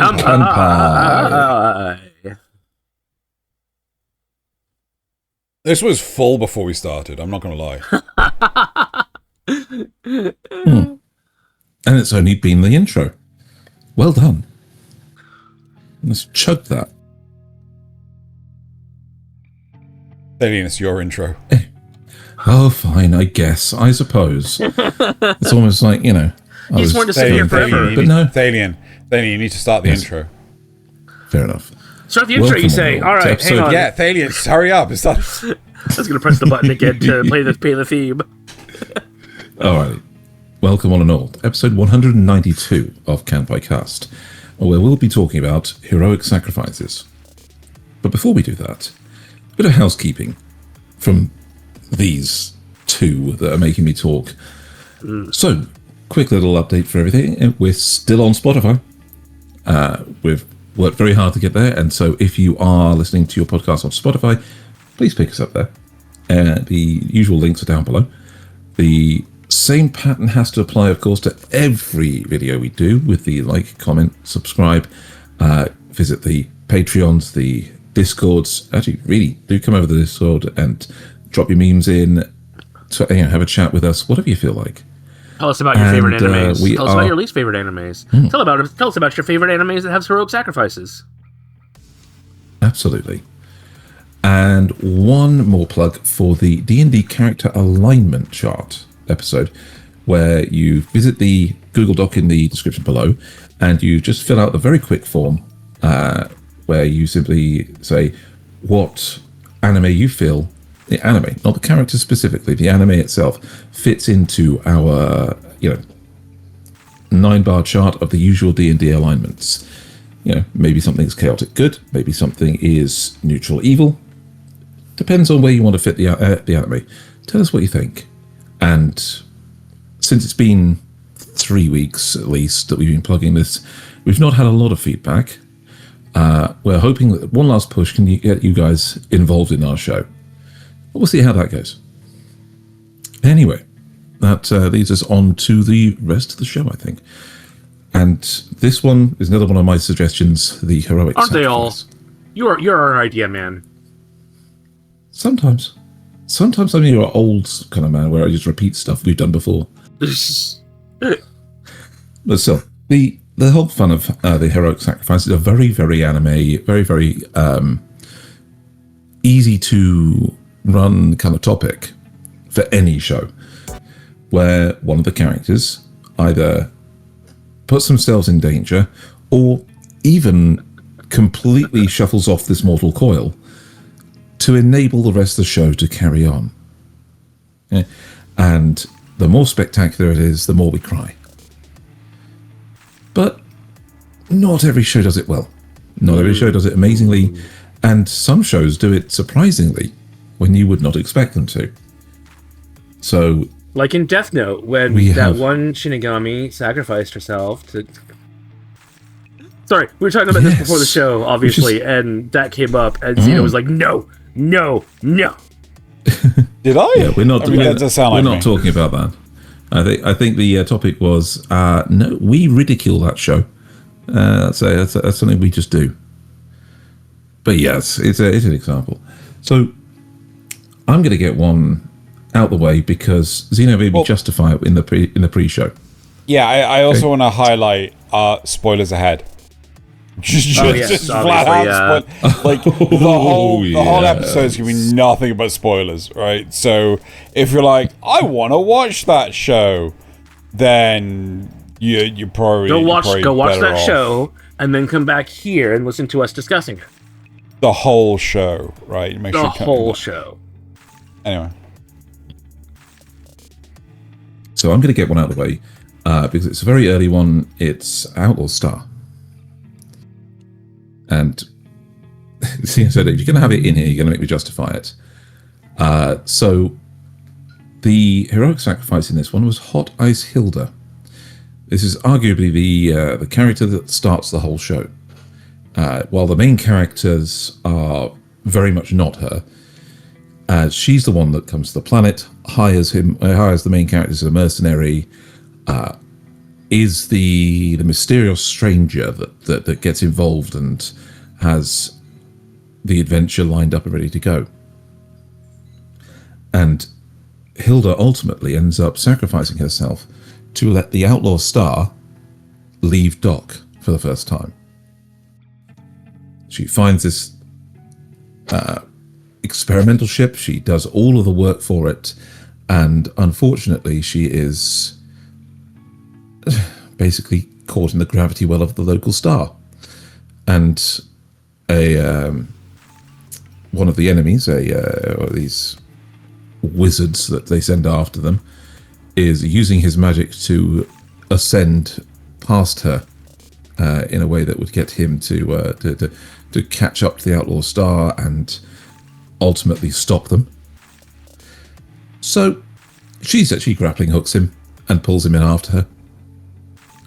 Kanpai. This was full before we started, I'm not going to lie. And it's only been the intro. Well done. Let's chug that. Thaylien, it's your intro. Oh, fine, I guess. I suppose. It's almost like, you know. You just wanted to sit here forever. But no. Thaylien, you need to start the intro. Fair enough. Start the intro, you say. All right, hang on. Yeah, Thaylien, hurry up. It's not... I was going to press the button again to play the theme. All right. Welcome one and all. Episode 192 of Kanpai Cast, where we'll be talking about heroic sacrifices. But before we do that, a bit of housekeeping from these two that are making me talk. So, quick little update for everything. We're still on Spotify. We've worked very hard to get there, and so if you are listening to your podcast on Spotify, please pick us up there. The usual links are down below. The same pattern has to apply, of course, to every video we do with the like, comment, subscribe, visit the Patreons, the Discords. Actually, really, do come over to the Discord and drop your memes in, have a chat with us, whatever you feel like. Tell us about your favorite animes. Tell us about your least favorite animes. Tell us about your favorite animes that have heroic sacrifices. Absolutely. And one more plug for the D&D character alignment chart episode, where you visit the Google Doc in the description below, and you just fill out the very quick form where you simply say what anime you feel, the anime, not the character specifically, the anime itself, fits into our 9-bar chart of the usual D&D alignments. Maybe something's chaotic good, maybe something is neutral evil. Depends on where you want to fit the anime. Tell us what you think. And since it's been 3 weeks at least that we've been plugging this, we've not had a lot of feedback. We're hoping that one last push can get you guys involved in our show. But we'll see how that goes. Anyway, that leads us on to the rest of the show, I think. And this one is another one of my suggestions, the heroic Aren't sacrifice. they all? You're our idea man. Sometimes I'm your old kind of man where I just repeat stuff we've done before. But still, the whole fun of the heroic sacrifice is a very, very anime, very, very easy to run kind of topic for any show, where one of the characters either puts themselves in danger or even completely shuffles off this mortal coil to enable the rest of the show to carry on. Yeah. And the more spectacular it is, the more we cry. But not every show does it well. Not every show does it amazingly, and some shows do it surprisingly when you would not expect them to. So, like in Death Note, when one Shinigami sacrificed herself to... Sorry, we were talking about this before the show, obviously, and that came up, and Xeno was like, no. Did I? Yeah, we're not. That does sound like we're not talking about that. I think the topic was no. We ridicule that show. That's something we just do. But yes, it's an example. So I'm going to get one out the way because Xeno made me justify it in the pre-show. Yeah, I also want to highlight spoilers ahead. Just flat out like the whole episode is gonna be nothing but spoilers, right? So if you're like, I want to watch that show, then you probably go watch that off. show and then come back here and listen to us discussing it. The whole show, right? Make the whole show. Anyway, so I'm going to get one out of the way because it's a very early one. It's Outlaw Star. And so if you're going to have it in here, you're going to make me justify it. So the heroic sacrifice in this one was Hot Ice Hilda. This is arguably the character that starts the whole show. While the main characters are very much not her, she's the one that comes to the planet, hires the main character as a mercenary, is the mysterious stranger that gets involved and has the adventure lined up and ready to go. And Hilda ultimately ends up sacrificing herself to let the Outlaw Star leave dock for the first time. She finds this experimental ship. She does all of the work for it, and unfortunately she is basically caught in the gravity well of the local star. And one of the enemies, these wizards that they send after them, is using his magic to ascend past her in a way that would get him to catch up to the Outlaw Star and ultimately stop them. So she's actually grappling hooks him and pulls him in after her.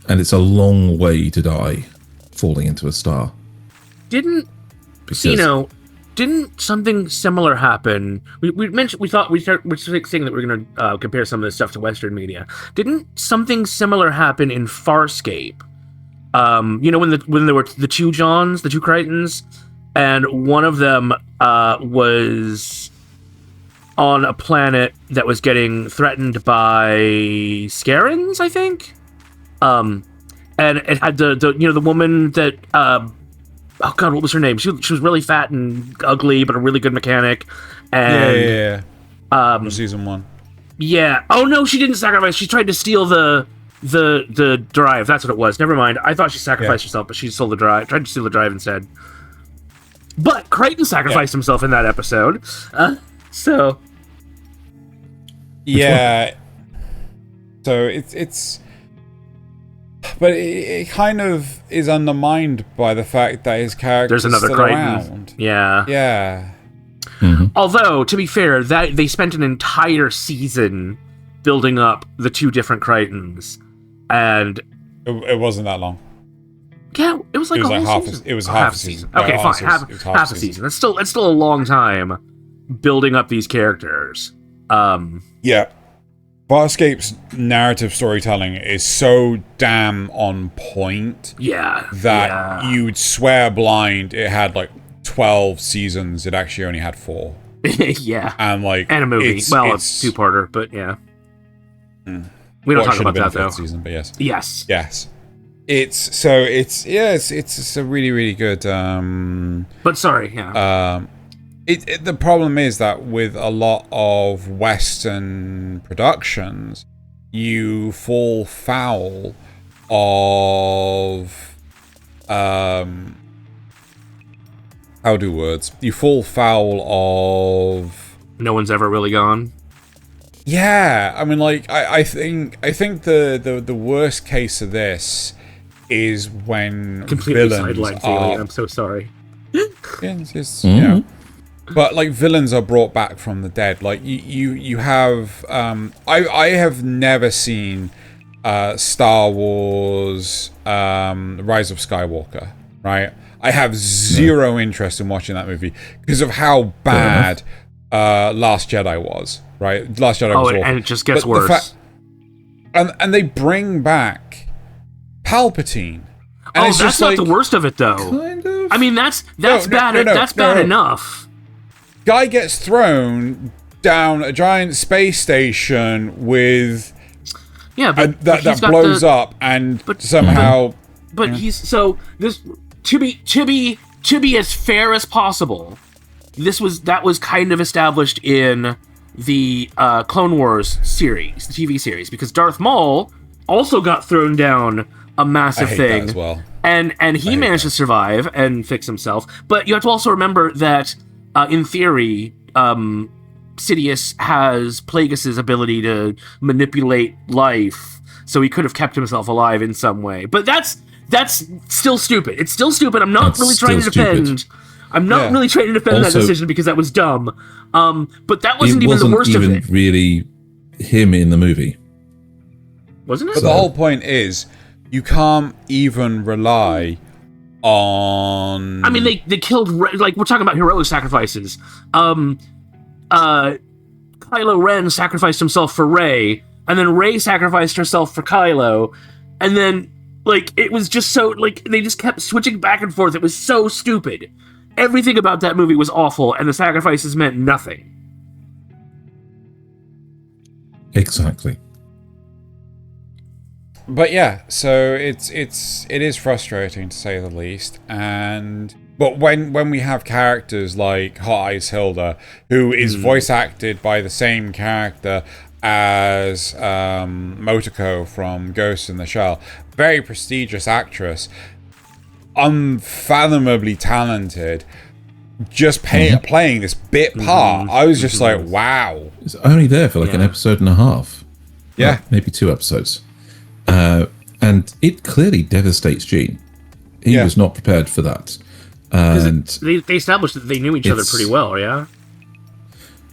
And it's a long way to die falling into a star. Didn't something similar happen? We were saying that we're going to compare some of this stuff to Western media. Didn't something similar happen in Farscape? When there were the two Johns, the two Crichtons, and one of them was on a planet that was getting threatened by Scarens, I think. And it had the woman that oh god, what was her name? She was really fat and ugly, but a really good mechanic. And from season 1. Yeah. Oh no, she didn't sacrifice. She tried to steal the drive. That's what it was. Never mind. I thought she sacrificed herself, but she stole the drive. Tried to steal the drive instead. But Crichton sacrificed himself in that episode. So. Yeah. So it's. But it kind of is undermined by the fact that his character's There's another still Crichton. around. Yeah. Yeah. Mm-hmm. Although, to be fair, that they spent an entire season building up the two different Crichtons, and it wasn't that long. Yeah, it was like a whole half. season. It was half a season. Okay, fine, half a season. That's still a long time building up these characters. Yeah. Farscape's narrative storytelling is so damn on point that you'd swear blind it had like 12 seasons. It actually only had 4. Yeah. And a movie. It's two-parter, but yeah. We don't talk about that though. Season, but yes. Yes. It's a really, really good but sorry, yeah. The problem is that with a lot of Western productions, you fall foul of you fall foul of no one's ever really gone. Yeah, I mean, I think the worst case of this is when completely villains sidelined Thaylien. I'm so sorry. But villains are brought back from the dead. Like you have I have never seen Star Wars Rise of Skywalker, right? I have zero interest in watching that movie because of how bad Last Jedi was, right? Last Jedi was awful. And it just gets worse. And they bring back Palpatine. And it's that's not the worst of it though. Kind of. I mean that's bad. That's bad enough. Guy gets thrown down a giant space station with that blows up and somehow. But he's so this to be as fair as possible. That was kind of established in the Clone Wars series, the TV series, because Darth Maul also got thrown down a massive thing that as well. And he managed to survive and fix himself. But you have to also remember that. In theory, Sidious has Plagueis' ability to manipulate life, so he could have kept himself alive in some way. But that's still stupid. It's still stupid. I'm not really trying to defend. I'm not really trying to defend that decision because that was dumb. But that wasn't even the worst of it. It wasn't even really him in the movie, wasn't it? But the whole point is, you can't even rely on. I mean, they killed. We're talking about heroic sacrifices. Kylo Ren sacrificed himself for Rey, and then Rey sacrificed herself for Kylo, And then, like, it was just so, like, they just kept switching back and forth. It was so stupid. Everything about that movie was awful, and the sacrifices meant nothing. Exactly. But yeah, so it is frustrating to say the least, but when we have characters like Hot Eyes Hilda, who is voice acted by the same character as Motoko from Ghost in the Shell, very prestigious actress, unfathomably talented, just playing this bit part, I was just like, wow. It's only there for like an episode and a half. Yeah. Well, maybe 2 episodes. And it clearly devastates Gene. He was not prepared for that. And they established that they knew each other pretty well, yeah?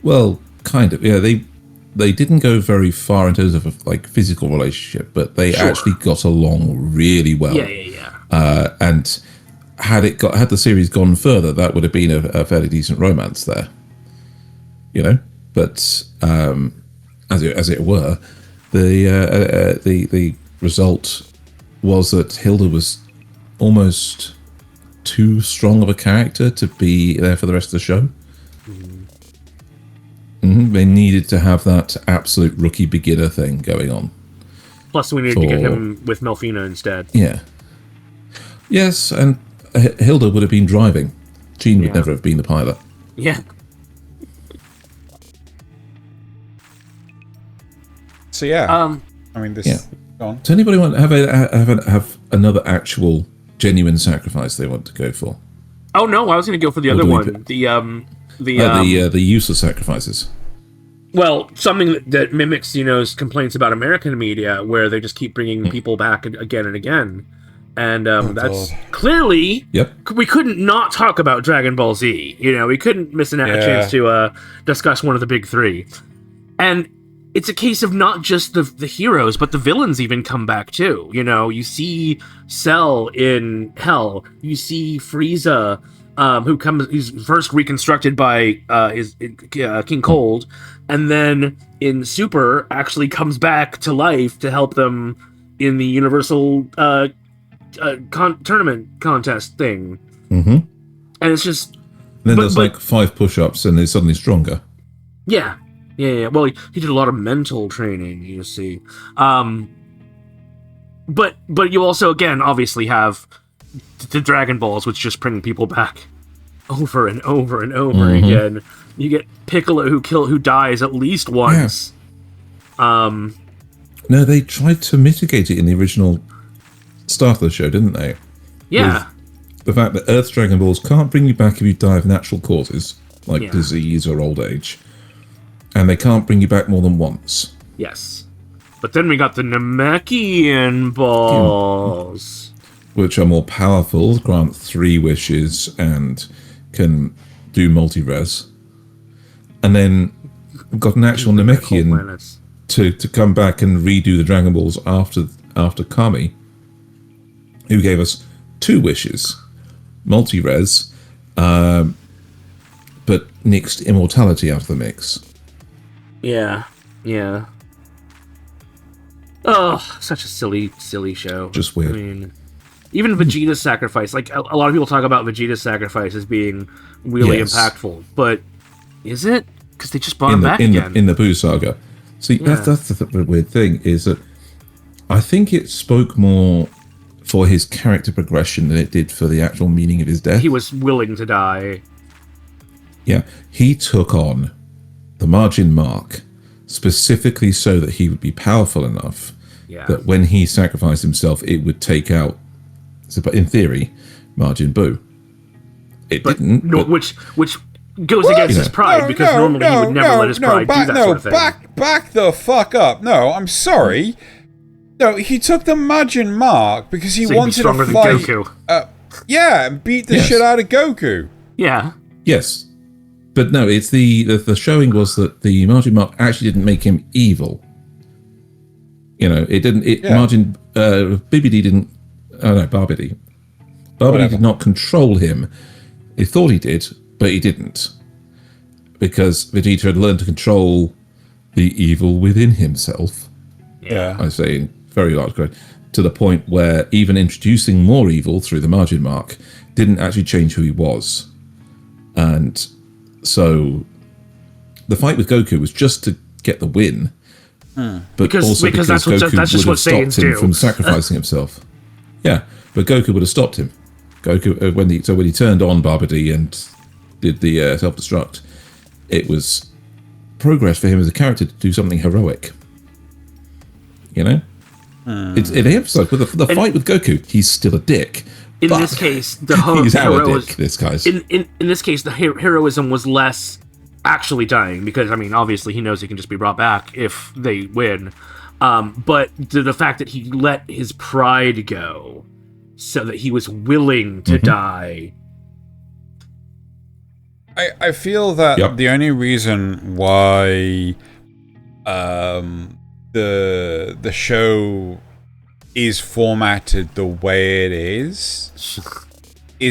Well, kind of. Yeah, they didn't go very far in terms of a like physical relationship, but they actually got along really well. Yeah. And had the series gone further, that would have been a fairly decent romance there. You know? But as it were, the result was that Hilda was almost too strong of a character to be there for the rest of the show. They needed to have that absolute rookie beginner thing going on. Plus, we needed to get him with Melfina instead. Yeah. Yes, and Hilda would have been driving. Gene would never have been the pilot. Yeah. So yeah, I mean this. Yeah. Go on. Does anybody want have another actual genuine sacrifice they want to go for? Oh no, I was going to go for the other one. The useless sacrifices. Well, something that mimics, complaints about American media, where they just keep bringing people back again and again, and that's clearly. Yep. We couldn't not talk about Dragon Ball Z. We couldn't miss a chance to discuss one of the big three, and it's a case of not just the heroes, but the villains even come back too. You see Cell in Hell, you see Frieza. He's first reconstructed by King Cold, and then in Super actually comes back to life to help them in the Universal tournament contest thing. And it's just. And then there's like 5 push-ups, and they're suddenly stronger. Yeah. Well, he did a lot of mental training, you see. But you also, again, obviously have the Dragon Balls, which just bring people back over and over and over again. You get Piccolo who dies at least once. No, they tried to mitigate it in the original start of the show, didn't they? Yeah. With the fact that Earth's Dragon Balls can't bring you back if you die of natural causes, like disease or old age. And they can't bring you back more than once. Yes. But then we got the Namekian balls. Which are more powerful, grant 3 wishes, and can do multi-res. And then we've got an actual Namekian to come back and redo the Dragon Balls after Kami, who gave us 2 wishes, multi-res, but nixed immortality out of the mix. Yeah. Oh, such a silly show. Just weird. I mean, even Vegeta's sacrifice, like a lot of people talk about Vegeta's sacrifice as being really impactful, but is it? Because they just brought him back again. In the Boo saga. See, that's the weird thing, is that I think it spoke more for his character progression than it did for the actual meaning of his death. He was willing to die. Yeah, he took on the Margin Mark specifically so that he would be powerful enough that when he sacrificed himself, it would take out, in theory, Margin Buu. It didn't. No, which goes against his pride, because normally he would never let his pride do that sort of thing. Back the fuck up. No, I'm sorry. No, he took the Margin Mark because he wanted to fight Goku. And beat the shit out of Goku. Yeah. Yes. But no, it's the showing was that the Margin Mark actually didn't make him evil. It didn't. Margin Bibidi didn't. Oh no, Barbidi. Barbidi did not control him. He thought he did, but he didn't, because Vegeta had learned to control the evil within himself. Yeah, I say in very large grade. to the point where even introducing more evil through the margin mark didn't actually change who he was. And so the fight with Goku was just to get the win, but because Goku that's just would have stopped him from sacrificing himself. Yeah, but Goku would have stopped him. Goku, when he turned on Babidi and did the self-destruct, it was progress for him as a character to do something heroic. You know? It emphasized with the fight with Goku, he's still a dick. In this case, the he's a dick, this guy's. In this case, the heroism was less actually dying, because, I mean, obviously he knows he can just be brought back if they win. But the fact that he let his pride go so that he was willing to die. I feel that the only reason why the show is formatted the way it is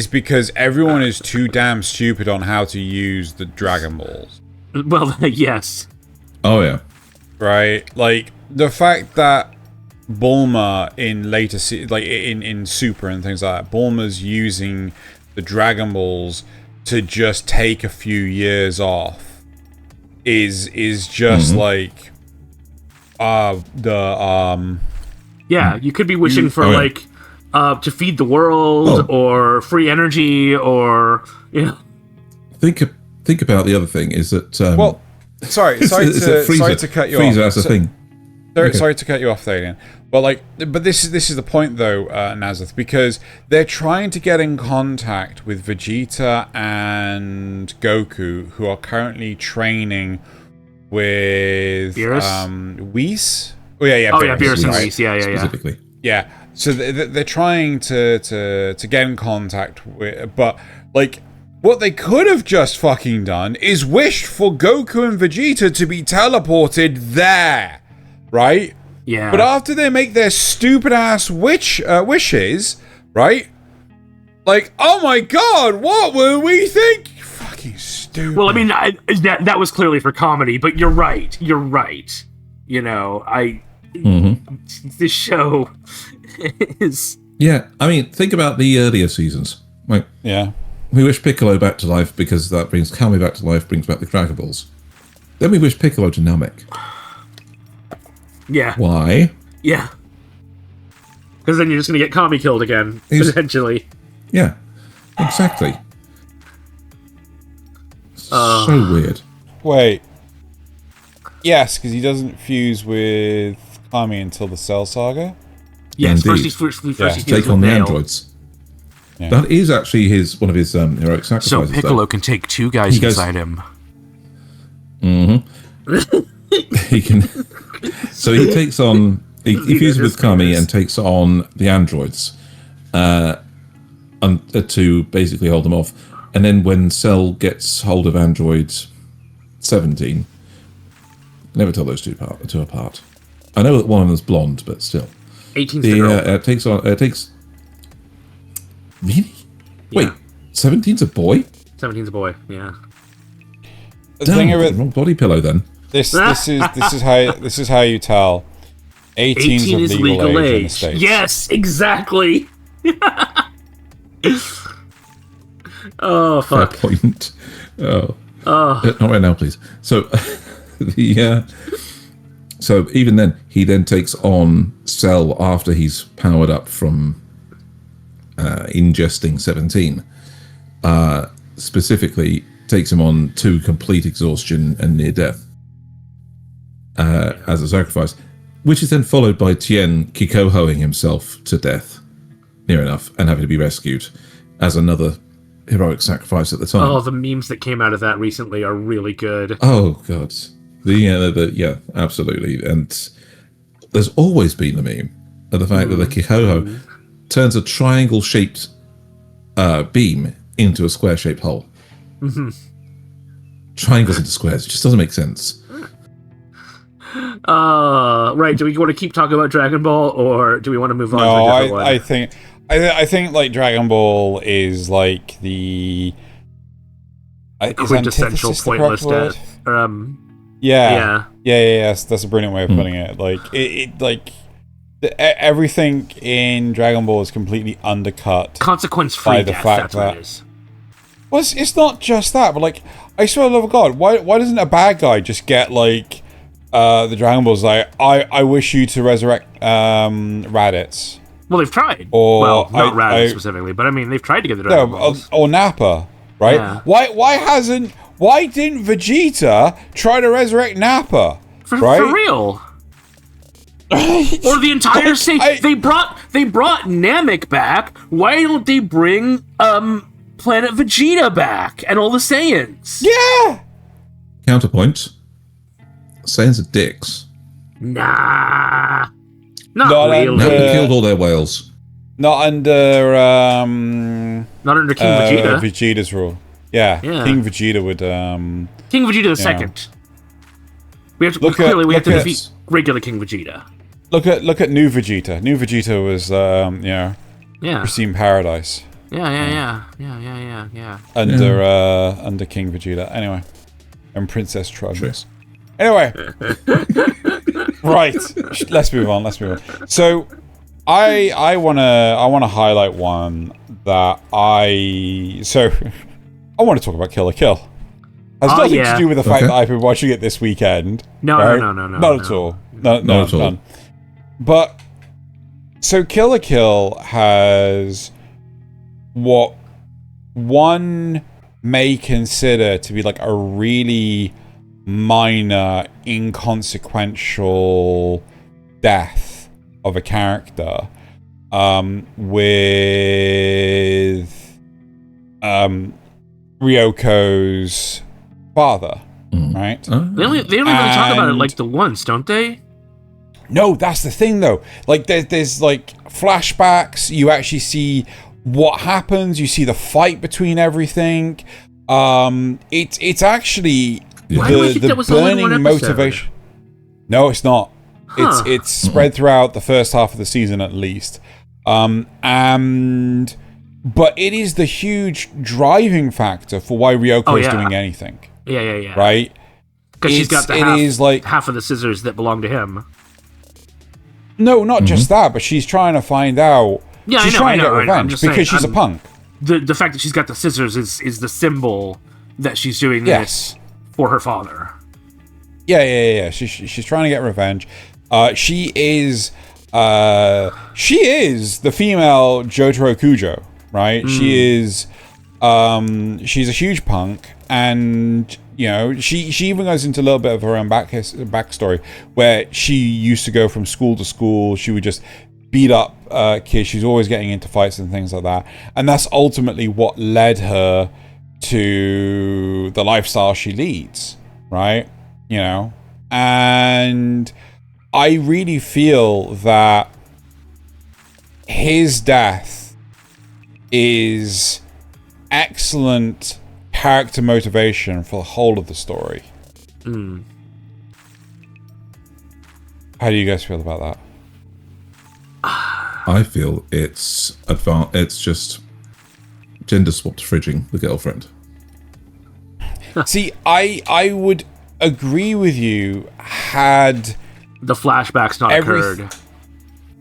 because everyone is too damn stupid on how to use the Dragon Balls. Well, yes. Oh, yeah. Right? Like, the fact that Bulma in later in Super and things like that, Bulma's using the Dragon Balls to just take a few years off is just like yeah, you could be wishing for to feed the world or free energy or Think about the other thing is that sorry to cut you off. Frieza has a thing. Sorry to cut you off, Thaylien. But this is the point though, Nasuth, because they're trying to get in contact with Vegeta and Goku, who are currently training with Whis. Beerus and Whis. Yeah. Specifically. Yeah. So they're trying to get in contact with, but like, what they could have just fucking done is wished for Goku and Vegeta to be teleported there, right? Yeah. But after they make their stupid ass wishes, right? Like, oh my god, what were we thinking? Fucking stupid. Well, I mean, that was clearly for comedy, but you're right. You know, this show is. Yeah, I mean, think about the earlier seasons. Like, yeah. We wish Piccolo back to life because that brings Kami back to life, brings back the Dragon Balls. Then we wish Piccolo to Namek. Yeah. Why? Yeah. Because then you're just going to get Kami killed again, potentially. Yeah, exactly. So weird. Wait. Yes, because he doesn't fuse with Kami until the Cell Saga? Yes, first he fuses take on the Nail. Androids. Yeah. That is actually one of his heroic sacrifices. So Piccolo can take two guys inside him. He can. So he takes on. He fuses with Kami and takes on the androids, to basically hold them off. And then when Cell gets hold of Android 17, never tell those two apart. I know that one of them's blonde, but still. 18's the girl. It takes. Really? Yeah. Wait, 17's a boy? 17's a boy. Yeah. The thing of it, wrong body pillow then. This is how you tell. 18 is legal age in the States. Yes, exactly. Oh fuck. Fair point. Not right now, please. So so even then, he then takes on Cell after he's powered up from ingesting 17. Specifically, takes him on to complete exhaustion and near death as a sacrifice, which is then followed by Tien Kikohoing himself to death, near enough, and having to be rescued as another heroic sacrifice at the time. Oh, the memes that came out of that recently are really good. Oh god, yeah, absolutely. And there's always been the meme of the fact that the Kikoho turns a triangle-shaped beam into a square-shaped hole. Triangles into squares. It just doesn't make sense. Right. Do we want to keep talking about Dragon Ball, or do we want to move on to a different one? I think like Dragon Ball is like the quintessential pointless death. Yes, that's a brilliant way of putting it. Like it like everything in Dragon Ball is completely undercut. Consequence-free by the death, fact that's that what it is. Well, it's not just that, but like, I swear to love of God, why doesn't a bad guy just get like the Dragon Balls like, I wish you to resurrect Raditz? Well, they've tried. Or well, not Raditz specifically, but I mean, they've tried to get the Dragon Balls. Or Nappa, right? Yeah. Why didn't Vegeta try to resurrect Nappa? For real. Or the entire they brought Namek back. Why don't they bring Planet Vegeta back and all the Saiyans? Yeah. Counterpoint: Saiyans are dicks. Nah, not really. Nappa killed all their whales. Not under King Vegeta. Vegeta's rule. Yeah. King Vegeta would King Vegeta the second. We have to we have to defeat regular King Vegeta. Look at New Vegeta. New Vegeta was Pristine Paradise. Yeah. Under King Vegeta. Anyway. And Princess Trunks. Anyway. Right. Let's move on. So I wanna highlight one that I want to talk about Kill la Kill. Has nothing to do with the fact that I've been watching it this weekend. No. Not at all. Not at all. But so Kill la Kill has what one may consider to be like a really minor, inconsequential death of a character with Ryoko's father, right? They only really talk about it like the once, don't they? No, that's the thing though. Like there's like flashbacks. You actually see what happens. You see the fight between everything. It's actually the burning motivation. No, it's not. Huh. It's spread throughout the first half of the season at least. But it is the huge driving factor for why Ryoko is doing anything. Yeah. Right? Because she's got half of the scissors that belong to him. No, not just that, but she's trying to find out. Yeah, she's trying to get revenge because she's a punk. The fact that she's got the scissors is the symbol that she's doing this for her father. Yeah. She's trying to get revenge. She is the female Jotaro Kujo, right? She is she's a huge punk, and you know, she even goes into a little bit of her own backstory where she used to go from school to school. She would just beat up kids. She's always getting into fights and things like that, and that's ultimately what led her to the lifestyle she leads, right? You know, and I really feel that his death is excellent character motivation for the whole of the story. How do you guys feel about that? I feel it's just gender swapped fridging the girlfriend. See, I would agree with you had the flashbacks not occurred.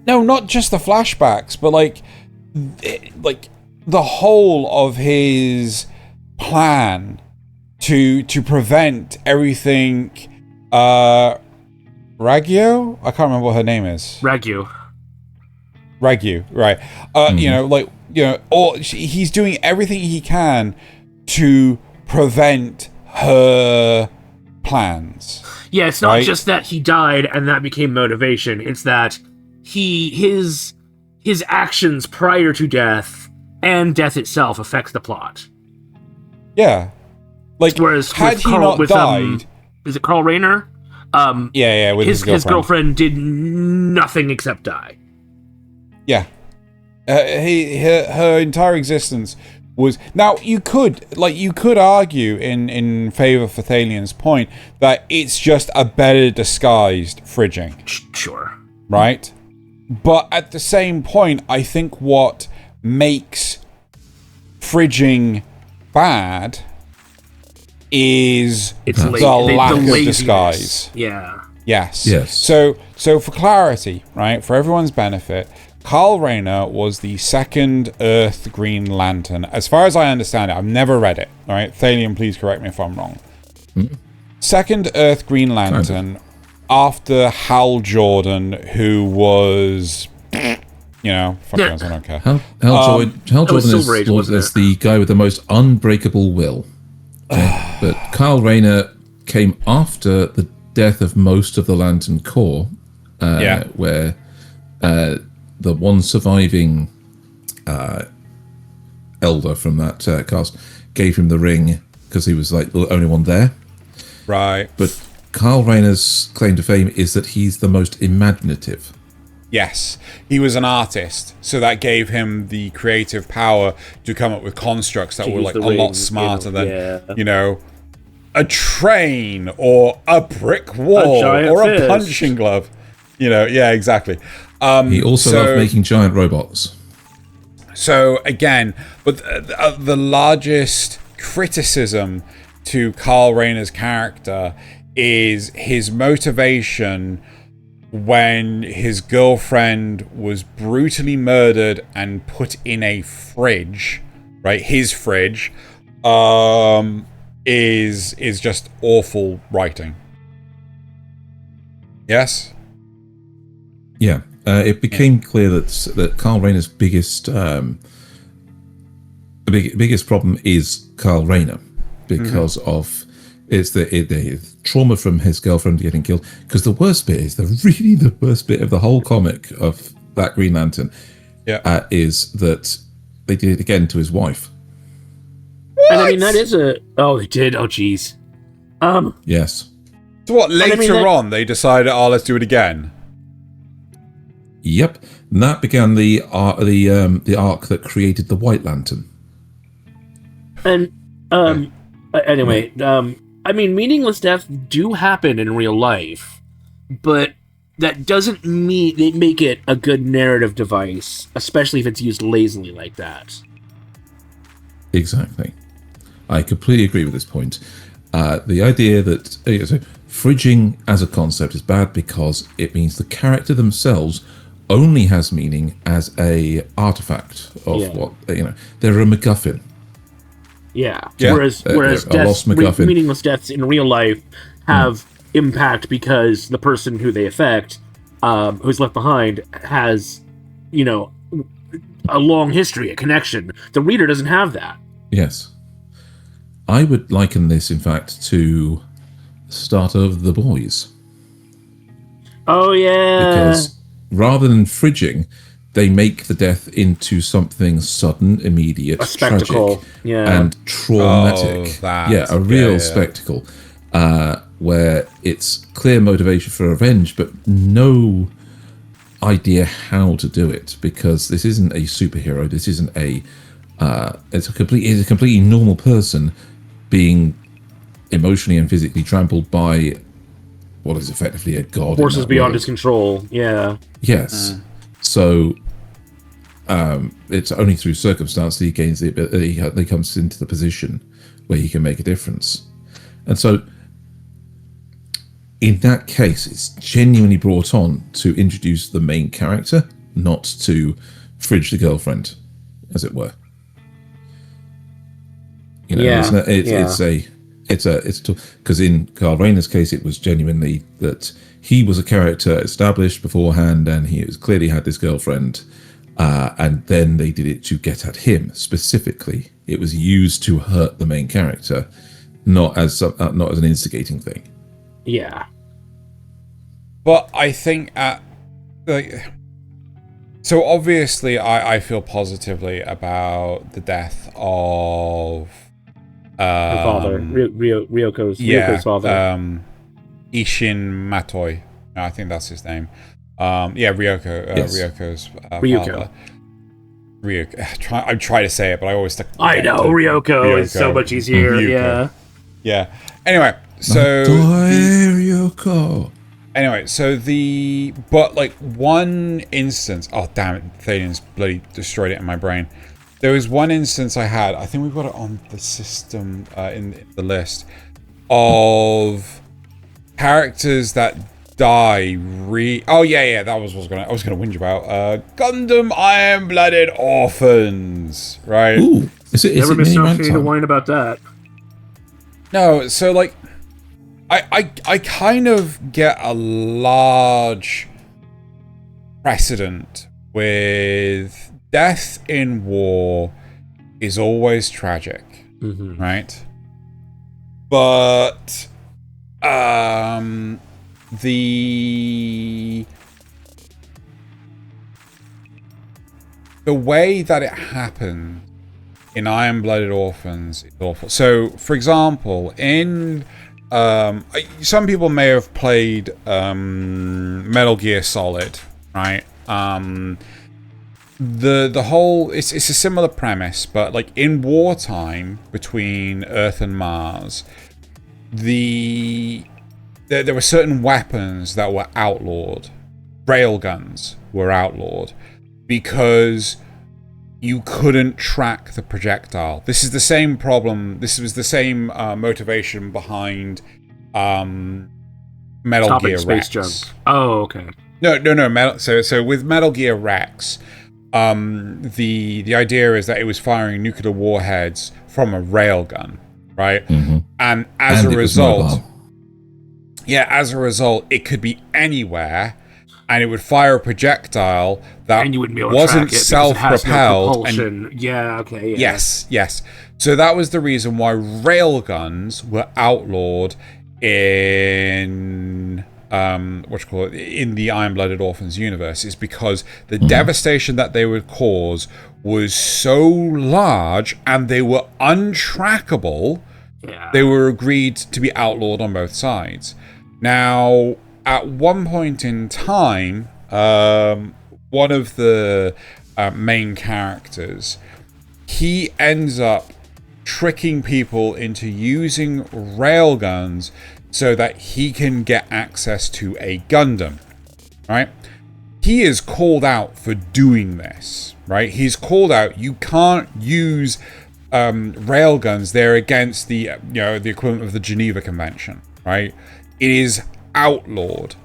No, not just the flashbacks, but like the whole of his plan to prevent everything. Ragyo? I can't remember what her name is. Ragyu, right? He's doing everything he can to prevent her plans. Yeah, it's not just that he died and that became motivation. It's that his actions prior to death and death itself affects the plot. Yeah. Like, whereas had he not died... is it Carl Rayner? Yeah, with his girlfriend did nothing except die. Yeah. Her entire existence was... Now, you could argue in favor for Thalien's point that it's just a better disguised fridging. Sure. Right? But at the same point, I think what makes fridging bad is the lack of disguise. Yeah. Yes. Yes. So for clarity, right, for everyone's benefit, Carl Rayner was the second Earth Green Lantern. As far as I understand it, I've never read it. All right, Thaylien, please correct me if I'm wrong. Second Earth Green Lantern after Hal Jordan, who was, fuck I don't care. Hal Jordan is the guy with the most unbreakable will. Okay? But Carl Rayner came after the death of most of the Lantern Corps, where the one surviving elder from that cast gave him the ring because he was like the only one there. Right. But Carl Rayner's claim to fame is that he's the most imaginative. Yes, he was an artist, so that gave him the creative power to come up with constructs that were like a lot smarter than, a train or a brick wall or a punching glove. Yeah, exactly. He also loved making giant robots. So again, but the largest criticism to Carl Rayner's character is his motivation when his girlfriend was brutally murdered and put in a fridge, right? His fridge, is just awful writing. Yes? Yeah. It became clear that Carl Rayner's biggest problem is Carl Rayner because of the trauma from his girlfriend getting killed. Because the worst bit is the worst bit of the whole comic of that Green Lantern is that they did it again to his wife. What? And I mean that is they did. Oh jeez. Yes. So what? Later on, they decided, let's do it again. Yep, and that began the arc that created the White Lantern. And anyway, I mean, meaningless deaths do happen in real life, but that doesn't mean they make it a good narrative device, especially if it's used lazily like that. Exactly, I completely agree with this point. The idea that fridging as a concept is bad because it means the character themselves only has meaning as a artifact of what they're a MacGuffin. Yeah. Whereas deaths, meaningless deaths in real life have impact because the person who they affect, who's left behind, has a long history, a connection. The reader doesn't have that. Yes, I would liken this, in fact, to the start of The Boys. Oh yeah, because rather than fridging, they make the death into something sudden, immediate, a spectacle, tragic, and traumatic. A real spectacle, where it's clear motivation for revenge, but no idea how to do it, because this isn't a superhero. This isn't it's a completely normal person being emotionally and physically trampled by what is effectively a god. Forces beyond his control. Yeah. Yes. So it's only through circumstance that he gains he comes into the position where he can make a difference. And so in that case, it's genuinely brought on to introduce the main character, not to fridge the girlfriend, as it were. It's because in Carl Rayner's case, it was genuinely that he was a character established beforehand, and he clearly had this girlfriend, and then they did it to get at him specifically. It was used to hurt the main character, not as an instigating thing. Yeah, but I think so. Obviously, I feel positively about the death of her father, Ryoko's father. Ishin Matoi, I think that's his name. Ryoko. Yes. Ryoko's Ryuko. father. Ryuko. I'm trying to say it, but I always stick. I know Ryoko is so much easier. Ryuko. Yeah. Anyway, so Ryoko. Anyway, so one instance. Oh damn it! Thalien's bloody destroyed it in my brain. There was one instance I had. I think we've got it on the system in the list of characters that die oh yeah, that was what I was gonna whinge about. Gundam Iron-Blooded Orphans, right? Ooh, is it Never missed an mini opportunity to rant whine about that. No, so like I kind of get a large precedent with death in war is always tragic, right? But the way that it happened in Iron-Blooded Orphans is awful. So, for example, in some people may have played Metal Gear Solid, right? The whole it's a similar premise, but like in wartime between Earth and Mars, there were certain weapons that were outlawed. Railguns were outlawed because you couldn't track the projectile. This is the same problem. This was the same motivation behind Metal Gear Rex. Junk. Oh, okay. No. So with Metal Gear Rex, the idea is that it was firing nuclear warheads from a railgun, right? And as a result, it could be anywhere, and it would fire a projectile that wasn't self-propelled. Yes. So that was the reason why railguns were outlawed in in the Iron-Blooded Orphans universe, is because the devastation that they would cause was so large and they were untrackable. They were agreed to be outlawed on both sides. Now, at one point in time, one of the main characters, he ends up tricking people into using railguns so that he can get access to a Gundam, right? He is called out for doing this, right? He's called out. You can't use railguns. They're against the the equivalent of the Geneva Convention, right? It is outlawed.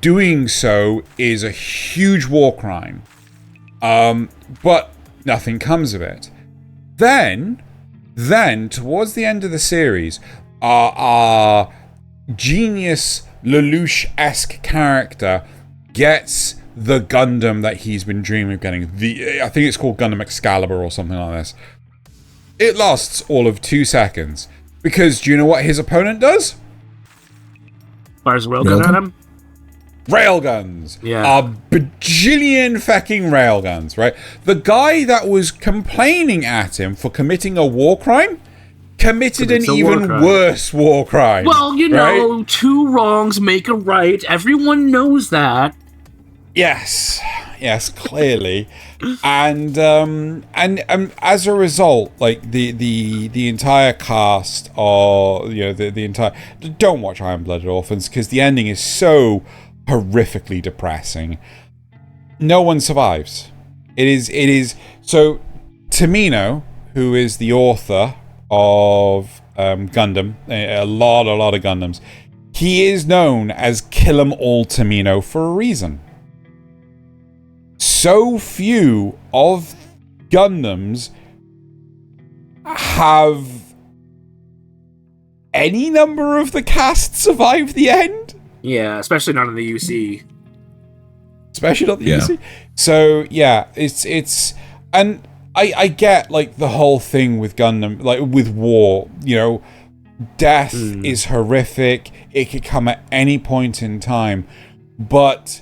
Doing so is a huge war crime. But nothing comes of it. Then towards the end of the series, our genius Lelouch-esque character gets the Gundam that he's been dreaming of getting. I think it's called Gundam Excalibur or something like this. It lasts all of 2 seconds. Because do you know what his opponent does? Fires a railgun at him? Railguns. Yeah. A bajillion fucking railguns, right? The guy that was complaining at him for committing a war crime committed an even worse war crime. Well, right? 2 wrongs make a right. Everyone knows that. Yes, clearly. And as a result, like the entire cast, or the entire, don't watch Iron-Blooded Orphans because the ending is so horrifically depressing. No one survives. It is so. Tamino, who is the author of Gundam, a lot of Gundams, he is known as Kill 'em all Tamino for a reason. So few of Gundams have any number of the cast survive the end. Yeah, especially not in the UC. Especially not the UC. So yeah, it's and I get like the whole thing with Gundam, like with war, death is horrific. It could come at any point in time, but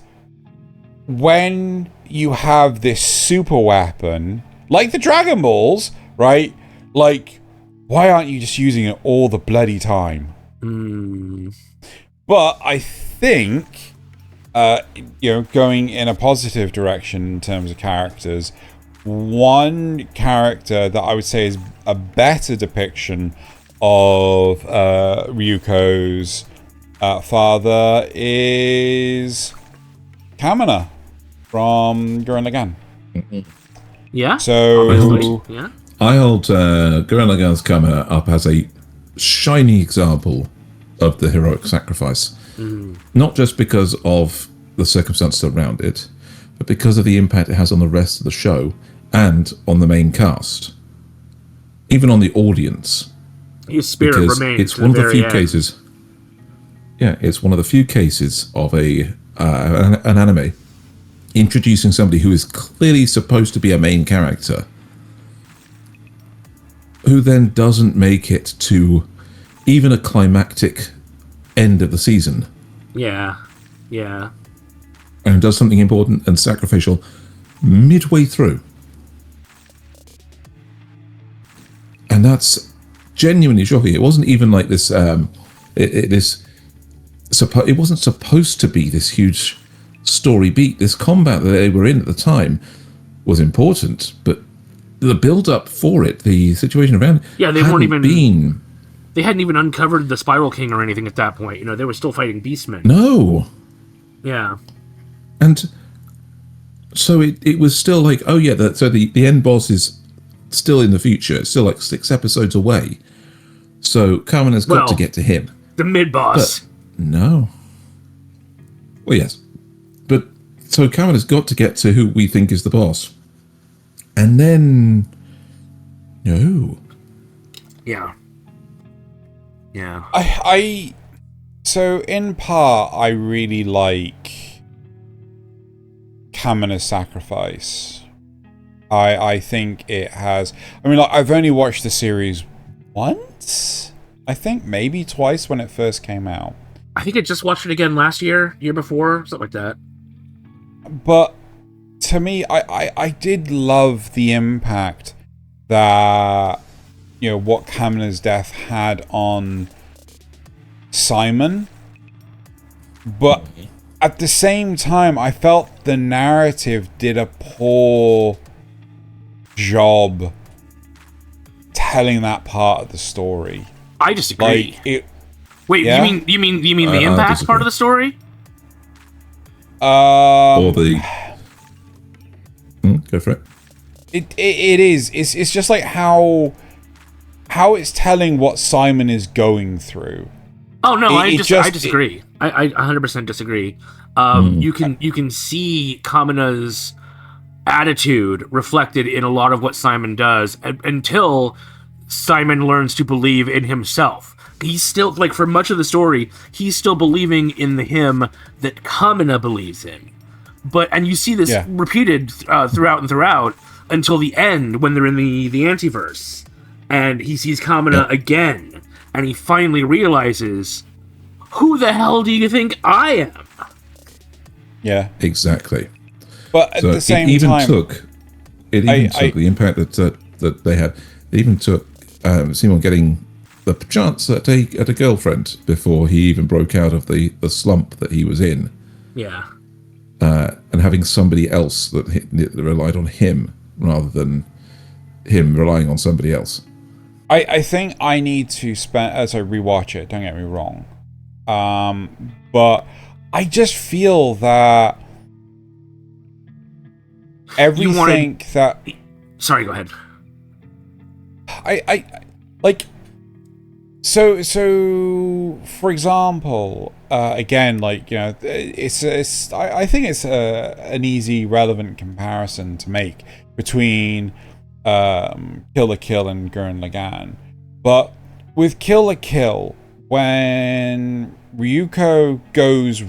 when you have this super weapon, like the Dragon Balls, right? Like, why aren't you just using it all the bloody time? But I think, going in a positive direction in terms of characters, one character that I would say is a better depiction of Ryuko's father is Kamina from Gurren Lagann. Yeah. So I hold Gurren Lagann's Kamina up as a shiny example of the heroic sacrifice. Not just because of the circumstances around it, but because of the impact it has on the rest of the show and on the main cast, even on the audience. His spirit remains. It's one of the few cases. Yeah, it's one of the few cases of an anime introducing somebody who is clearly supposed to be a main character, who then doesn't make it to even a climactic end of the season. Yeah. And does something important and sacrificial midway through. And that's genuinely shocking. It wasn't even like this. It wasn't supposed to be this huge story beat. This combat that they were in at the time was important, but the build-up for it, the situation around it, they hadn't even uncovered the Spiral King or anything at that point. They were still fighting Beastmen. No. Yeah. And so it was still like, so the end boss is still in the future. It's still like 6 episodes away. So Carmen has got to get to him. The mid-boss. But no. Well, yes. But so Carmen has got to get to who we think is the boss. And then... No. Yeah. So in part, I really like Kamina's sacrifice. I think it has... I mean, I've only watched the series once? I think maybe twice when it first came out. I think I just watched it again last year before, something like that. But to me, I did love the impact that, what Kamina's death had on Simon. But at the same time, I felt the narrative did a poor job telling that part of the story. I disagree. Wait, yeah? you mean the impact part of the story? Or the... go for it. It is. It's just like how it's telling what Simon is going through. Oh no, I disagree. I 100% disagree. You can see Kamina's attitude reflected in a lot of what Simon does until Simon learns to believe in himself. He's still, like, for much of the story, he's still believing in the him that Kamina believes in. And you see this repeated throughout until the end when they're in the Antiverse. And he sees Kamina again. And he finally realizes, who the hell do you think I am? Yeah. Exactly. But at the same time... It even took the impact that they had. It even took Simon getting the chance at a girlfriend before he even broke out of the slump that he was in. Yeah. And having somebody else that relied on him rather than him relying on somebody else. I think I need to rewatch it, don't get me wrong. But I just feel that everything that... Sorry, go ahead. I like... So for example, again, like, it's I think it's an easy, relevant comparison to make between Kill la Kill and Gurren Lagann. But with Kill la Kill, when Ryuko goes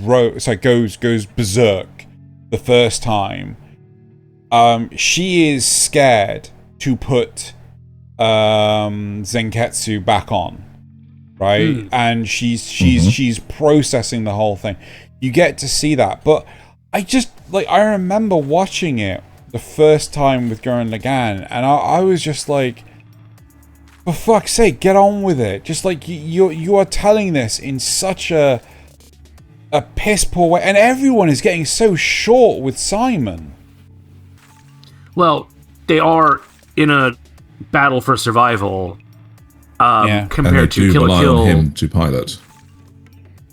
berserk the first time, she is scared to put Zenketsu back on. Right, and she's processing the whole thing. You get to see that, but I remember watching it the first time with Gurren Lagann, and I was just like, for fuck's sake, get on with it. Just like you are telling this in such a piss poor way, and everyone is getting so short with Simon. Well, they are in a battle for survival. Compared to Kill la Kill, on him to pilot.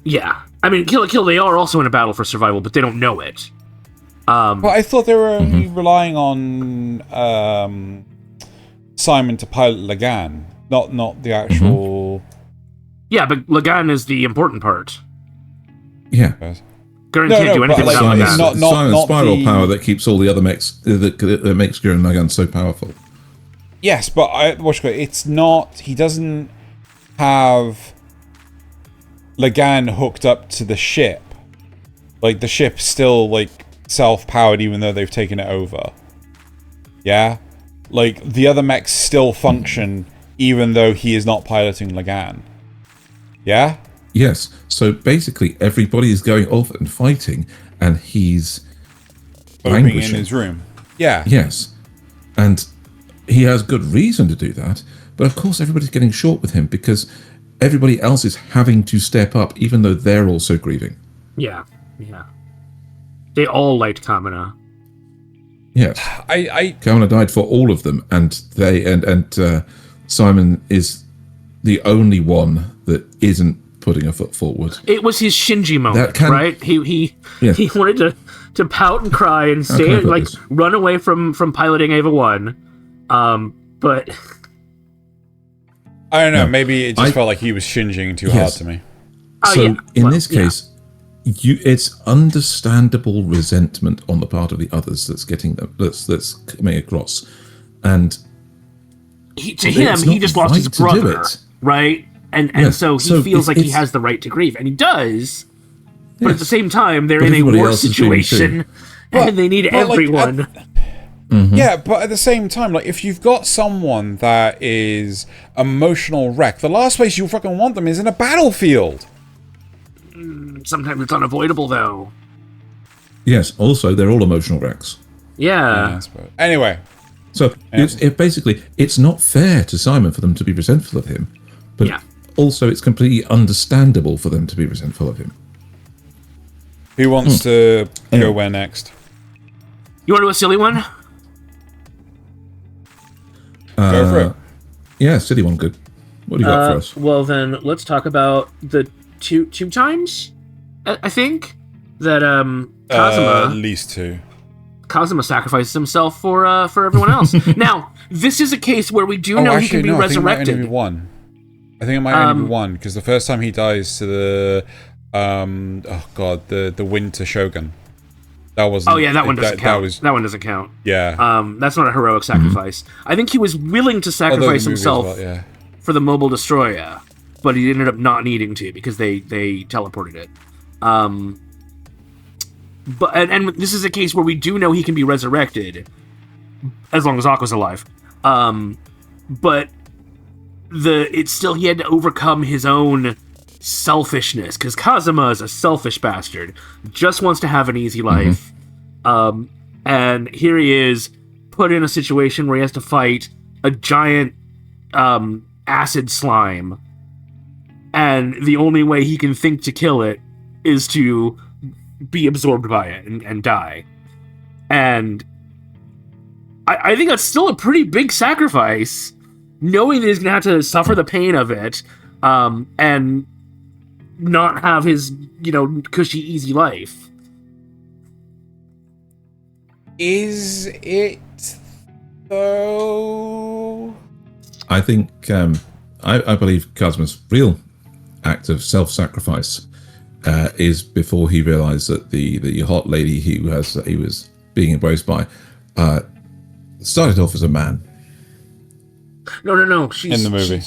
Yeah, I mean, Kill la Kill, they are also in a battle for survival, but they don't know it. But I thought they were only relying on Simon to pilot Lagann, not the actual. Yeah, but Lagann is the important part. Yeah. Gurren can't do anything without Lagann. Simon's spiral power that keeps all the other mechs, that makes Gurren Lagann so powerful. Yes, but it's not... He doesn't have Lagann hooked up to the ship. Like, the ship's still, like, self-powered even though they've taken it over. Yeah? Like, the other mechs still function even though he is not piloting Lagann. Yeah? Yes. So basically, everybody is going off and fighting, and he's languishing in his room. Yeah. Yes. And he has good reason to do that, but of course everybody's getting short with him because everybody else is having to step up, even though they're also grieving. Yeah. They all liked Kamina. Yes. Kamina died for all of them, and Simon is the only one that isn't putting a foot forward. It was his Shinji moment, right? He wanted to pout and cry and stay, like, run away from piloting Eva 1. But I don't know, maybe it just felt like he was shinging too hard to me. So in this case, it's understandable resentment on the part of the others that's coming across, and to him, he just lost his brother, right? And so he feels like he has the right to grieve, and he does. But at the same time, they're in a war situation, and they need everyone. Yeah, but at the same time, like, if you've got someone that is emotional wreck, the last place you fucking want them is in a battlefield. Sometimes it's unavoidable, though. Yes, also, they're all emotional wrecks. Yeah. Anyway. So, it's not fair to Simon for them to be resentful of him, but also it's completely understandable for them to be resentful of him. Who wants to go where next? You want to do a silly one? Go for it. Yeah, silly one, good. What do you got for us? Well, then, let's talk about the two times, I think, that Kazuma... at least two. Kazuma sacrifices himself for everyone else. Now, this is a case where we do know he can be resurrected. I think it might only be one. I think it might only be one, because the first time he dies to the... the Winter Shogun. That wasn't... Oh, yeah, that one doesn't count. That one doesn't count. Yeah. That's not a heroic sacrifice. I think he was willing to sacrifice himself for the Mobile Destroyer, but he ended up not needing to because they teleported it. But this is a case where we do know he can be resurrected as long as Aqua's alive. But he had to overcome his own selfishness, because Kazuma is a selfish bastard, just wants to have an easy life. And here he is put in a situation where he has to fight a giant acid slime, and the only way he can think to kill it is to be absorbed by it and die. And I think that's still a pretty big sacrifice, knowing that he's gonna have to suffer the pain of it, and not have his, cushy, easy life. Is it, though? I think, I believe Kazuma's real act of self-sacrifice is before he realized that the hot lady he was being embraced by started off as a man. No. She's in the movie.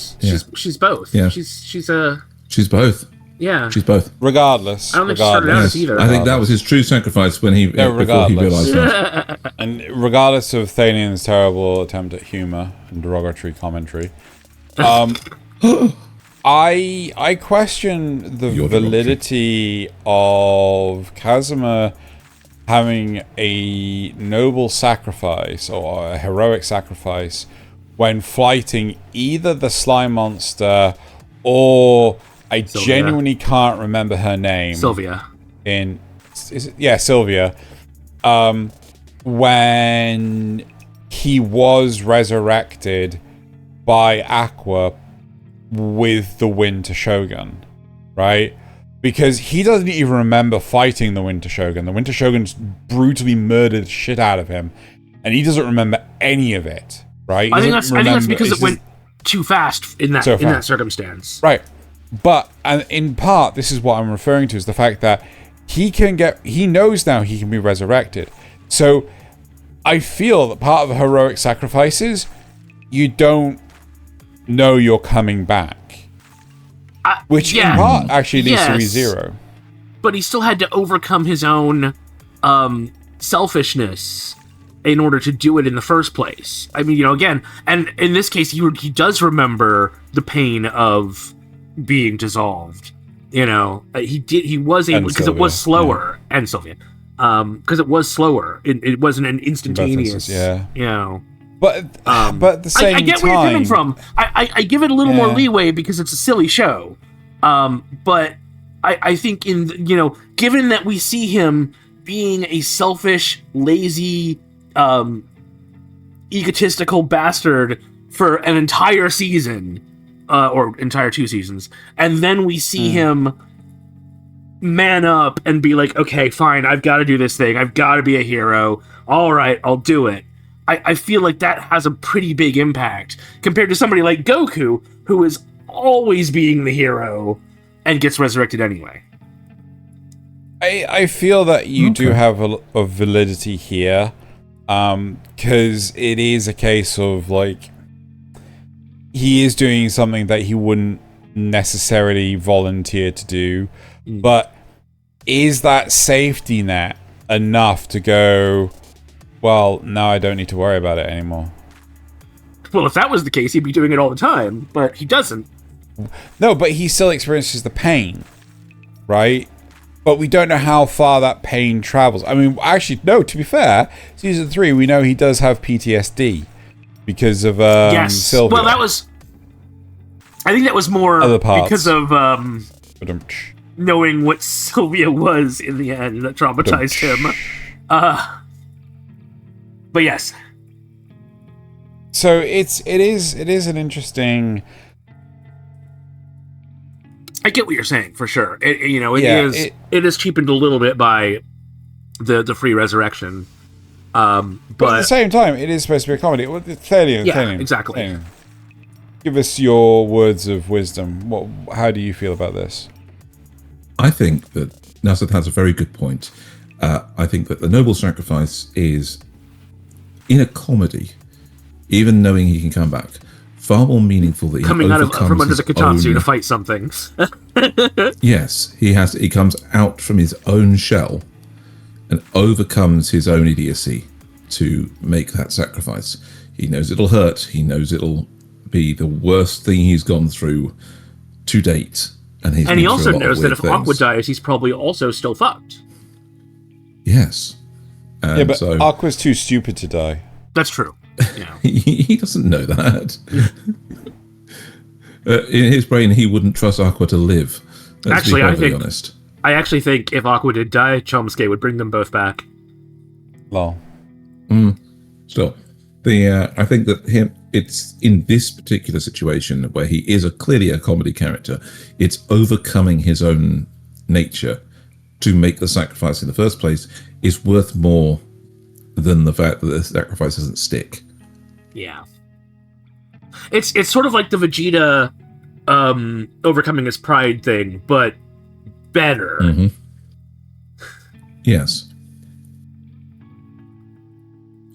She's both. Yeah. She's both. Yeah. She's both. Regardless. I don't think she started out as either. I think that was his true sacrifice before he realized that. And regardless of Thaylien's terrible attempt at humor and derogatory commentary, I question the validity of Kazuma having a noble sacrifice or a heroic sacrifice when fighting either the slime monster or I Sylvia. genuinely can't remember her name. Sylvia. Sylvia. When he was resurrected by Aqua with the Winter Shogun, right? Because he doesn't even remember fighting the Winter Shogun. The Winter Shogun's brutally murdered the shit out of him, and he doesn't remember any of it, right? I think that's because it went too fast in that circumstance. Right. But and in part, this is what I'm referring to, is the fact that he knows now he can be resurrected. So I feel that part of the heroic sacrifices, you don't know you're coming back. Which in part actually leads to ReZero. But he still had to overcome his own selfishness in order to do it in the first place. I mean, again, and in this case, he does remember the pain of being dissolved. He was able, because it was slower, and Sylvia, because it was slower. It wasn't an instantaneous. But at the same time, I get where you're coming from. I give it a little more leeway because it's a silly show. But I think given that we see him being a selfish, lazy, egotistical bastard for an entire season, or entire 2 seasons, and then we see him man up and be like, okay, fine, I've got to do this thing. I've got to be a hero. All right, I'll do it. I feel like that has a pretty big impact compared to somebody like Goku, who is always being the hero and gets resurrected anyway. I feel that you do have a validity here, because it is a case of, like, he is doing something that he wouldn't necessarily volunteer to do, but is that safety net enough to go, well, now I don't need to worry about it anymore? Well, if that was the case, he'd be doing it all the time, but he doesn't. No, but he still experiences the pain, right? But we don't know how far that pain travels. I mean, actually, no, to be fair, season 3, we know he does have PTSD because of Sylvia. Well, I think that was more because of knowing what Sylvia was in the end that traumatized him. But yes. So it is an interesting. I get what you're saying for sure. It is cheapened a little bit by the free resurrection. But at the same time, it is supposed to be a comedy. Thaylien, exactly. Thaylien. Give us your words of wisdom. How do you feel about this? I think that Nasuth has a very good point. I think that the noble sacrifice is, in a comedy, even knowing he can come back, far more meaningful that he coming out from under the Katatsu to fight something. Yes, he comes out from his own shell and overcomes his own idiocy to make that sacrifice. He knows it'll hurt. He knows it'll be the worst thing he's gone through to date. And he also knows that if Aqua dies, he's probably also still fucked. Yes. And but Aqua's too stupid to die. That's true. Yeah. He doesn't know that. In his brain, he wouldn't trust Aqua to live. Let's be honest. I actually think if Aqua did die, Chomsky would bring them both back. Lol. Still, I think that it's in this particular situation where he is clearly a comedy character. It's overcoming his own nature to make the sacrifice in the first place is worth more than the fact that the sacrifice doesn't stick. Yeah. It's sort of like the Vegeta overcoming his pride thing, but better. Mm-hmm. Yes.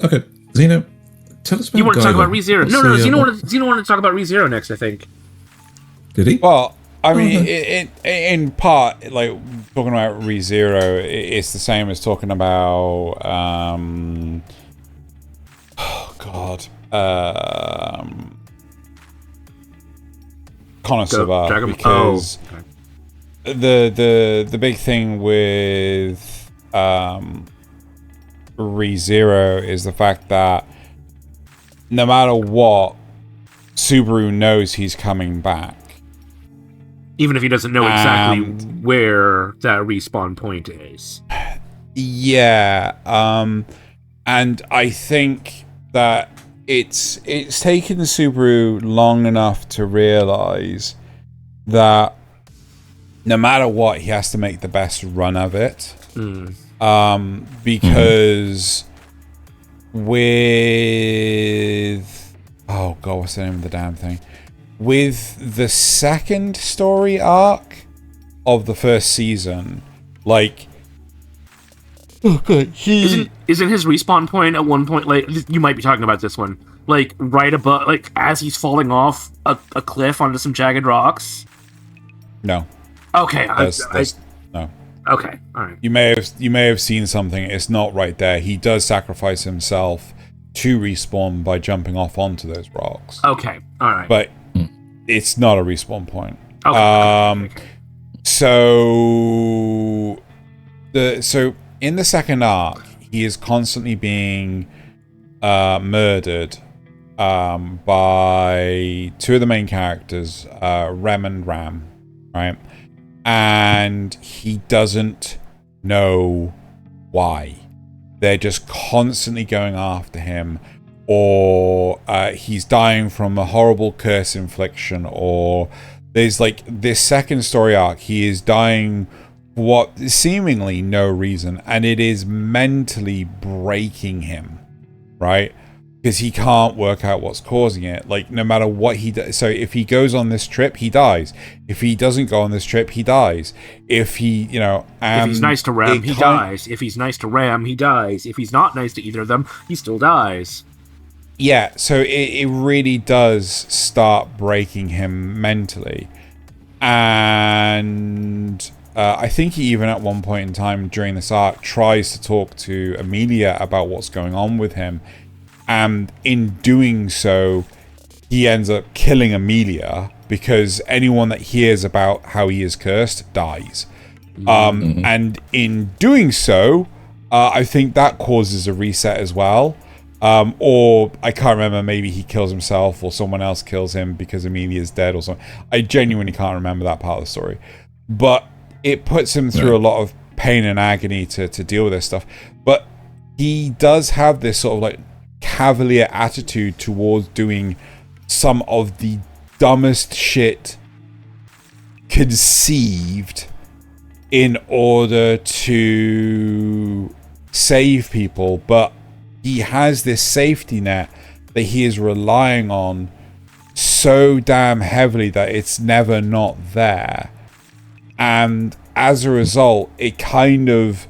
Okay, Xeno, tell us about You want to Guyver. talk about ReZero? No, Xeno wanted to talk about ReZero next, I think. Did he? Well, I mean, in part, like, talking about ReZero, it's the same as talking about, KonoSuba, because the big thing with ReZero is the fact that no matter what, Subaru knows he's coming back. Even if he doesn't know exactly where that respawn point is. Yeah. And I think that it's taken Subaru long enough to realize that no matter what, he has to make the best run of it. Because with... Oh, God, what's the name of the damn thing? with the second story arc of the first season, like, oh god, isn't his respawn point at one point, like, you might be talking about this one, like right above, like as he's falling off a cliff onto some jagged rocks? No. Okay, no. Okay, all right. You may have seen something. It's not right there. He does sacrifice himself to respawn by jumping off onto those rocks. Okay, all right. But it's not a respawn point. Okay. So in the second arc, he is constantly being murdered by two of the main characters, Rem and Ram, right? And he doesn't know why. They're just constantly going after him, or he's dying from a horrible curse infliction, or there's like this second story arc, he is dying for what seemingly no reason, and it is mentally breaking him, right? Because he can't work out what's causing it. Like, no matter what he does. So if he goes on this trip, he dies. If he doesn't go on this trip, he dies. If he, if he's nice to Ram, he dies. If he's nice to Ram, he dies. If he's not nice to either of them, he still dies. Yeah, so it really does start breaking him mentally. And I think he even at one point in time during this arc tries to talk to Amelia about what's going on with him. And in doing so, he ends up killing Amelia because anyone that hears about how he is cursed dies. And in doing so, I think that causes a reset as well. Or I can't remember, maybe he kills himself or someone else kills him because Amelia's dead or something. I genuinely can't remember that part of the story. But it puts him through a lot of pain and agony to deal with this stuff. But he does have this sort of like cavalier attitude towards doing some of the dumbest shit conceived in order to save people, but he has this safety net that he is relying on so damn heavily that it's never not there. And as a result, it kind of,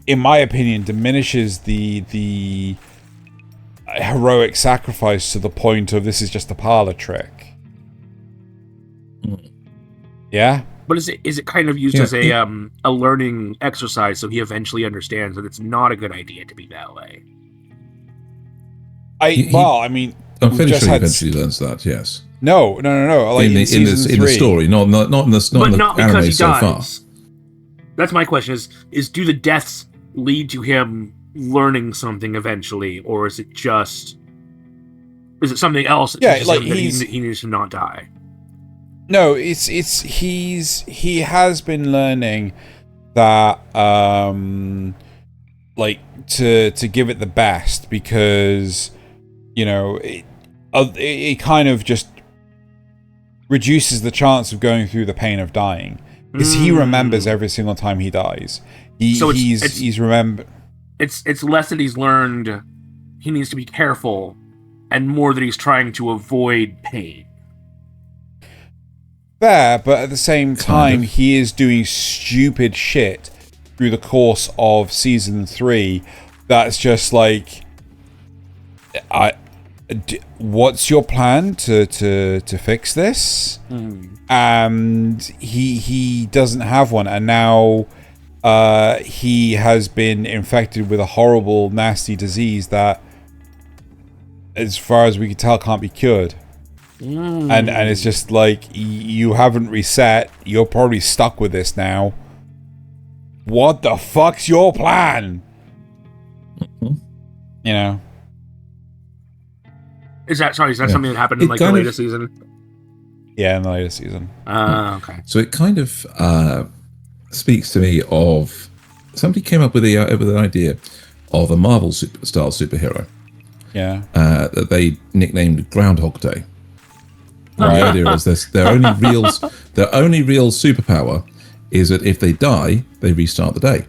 in my opinion, diminishes the heroic sacrifice to the point of this is just a parlor trick. Yeah? But is it kind of used as a learning exercise so he eventually understands that it's not a good idea to be that way? I'm fairly sure he eventually learns that, yes. No. Like in the story, not in the anime so far. That's my question: is do the deaths lead to him learning something eventually, or is it something else? Yeah, like he needs to not die. No, he has been learning that like to give it the best, because it kind of just reduces the chance of going through the pain of dying, because he remembers every single time he dies. He's remember. It's less that he's learned he needs to be careful, and more that he's trying to avoid pain. Fair, but at the same time, he is doing stupid shit through the course of season 3. That's just like, what's your plan to fix this? And he doesn't have one, and now he has been infected with a horrible, nasty disease that, as far as we can tell, can't be cured. And it's just like, you haven't reset, you're probably stuck with this now. What the fuck's your plan? Is that something that happened in the latest season? Yeah, in the latest season. Okay. So it kind of speaks to me of somebody came up with an idea of a Marvel style superhero. Yeah. That they nicknamed Groundhog Day. The idea is this: their only real superpower is that if they die, they restart the day.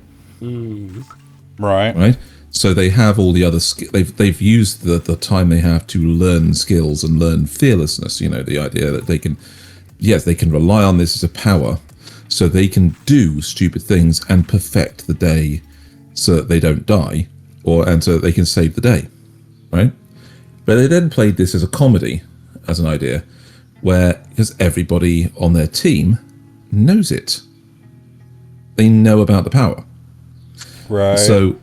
Right. Right. So they have all the other they've used the time they have to learn skills and learn fearlessness. You know, the idea that they can rely on this as a power, so they can do stupid things and perfect the day, so that they don't die, and so that they can save the day, right? But they then played this as a comedy, as an idea, because everybody on their team knows it. They know about the power, right? So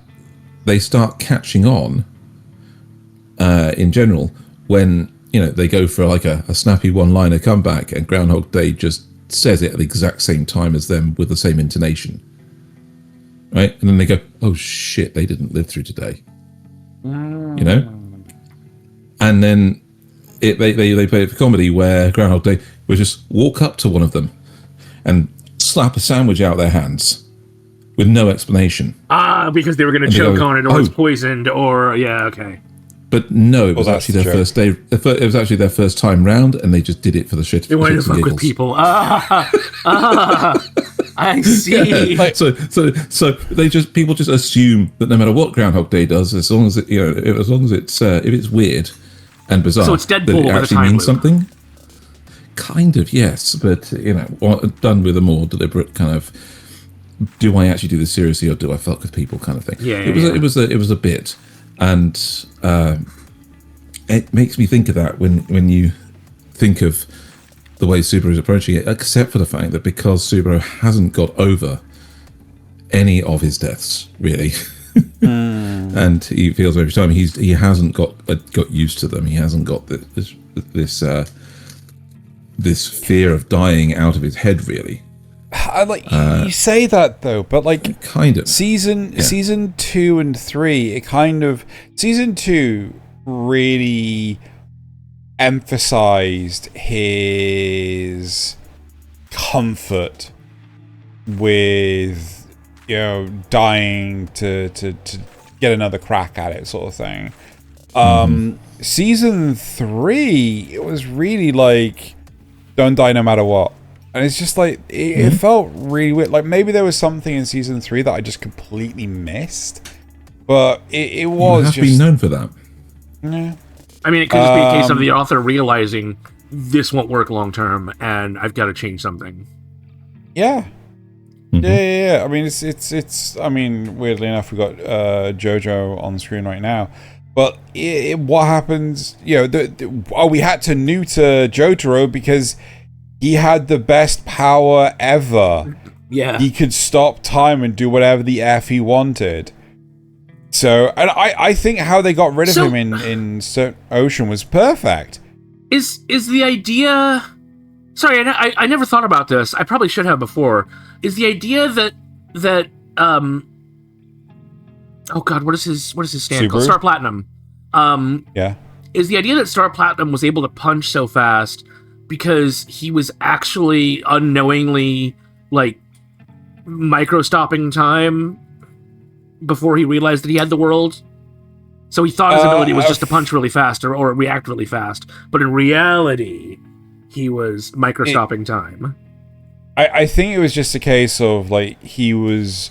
they start catching on in general when, you know, they go for like a snappy one-liner comeback and Groundhog Day just says it at the exact same time as them with the same intonation, right? And then they go, oh shit, they didn't live through today, you know? And then they play it for comedy where Groundhog Day would just walk up to one of them and slap a sandwich out their hands with no explanation. Because they were going to choke on it, or it's poisoned, or okay. But no, it was actually their first day. It was actually their first time round, and they just did it for the shit. They wanted to fuck with people. I see. Yeah, so people just assume that no matter what Groundhog Day does, as long as it's if it's weird and bizarre, so it's Deadpool that it with actually a time means loop. something. Kind of, yes, but you know, done with a more deliberate kind of, do I actually do this seriously or do I fuck with people kind of thing. It was a bit, and it makes me think of that when you think of the way Subaru's approaching it, except for the fact that because Subaru hasn't got over any of his deaths really, and he feels every time he hasn't got used to them. He hasn't got this fear of dying out of his head really. You say that though, but like kind of season 2 and 3, it kind of season 2 really emphasized his comfort with, you know, dying to get another crack at it, sort of thing. Season 3, it was really like, don't die no matter what. And it's just like, it felt really weird. Like, maybe there was something in season 3 that I just completely missed. But it was just... You have been known for that. Yeah. I mean, it could just be a case of the author realizing this won't work long term, and I've got to change something. Yeah. Yeah. I mean, it's. I mean, weirdly enough, we got JoJo on screen right now. But what happens? You know, we had to neuter Jotaro because he had the best power ever. Yeah. He could stop time and do whatever the F he wanted. So, and I think how they got rid of him in Ocean was perfect. Is the idea... Sorry, I never thought about this. I probably should have before. Is the idea that oh god, what is his stand called? Star Platinum. Yeah. Is the idea that Star Platinum was able to punch so fast because he was actually unknowingly like micro-stopping time before he realized that he had the world? So he thought his ability was just to punch really fast or react really fast, but in reality, he was micro-stopping time. I think it was just a case of like he was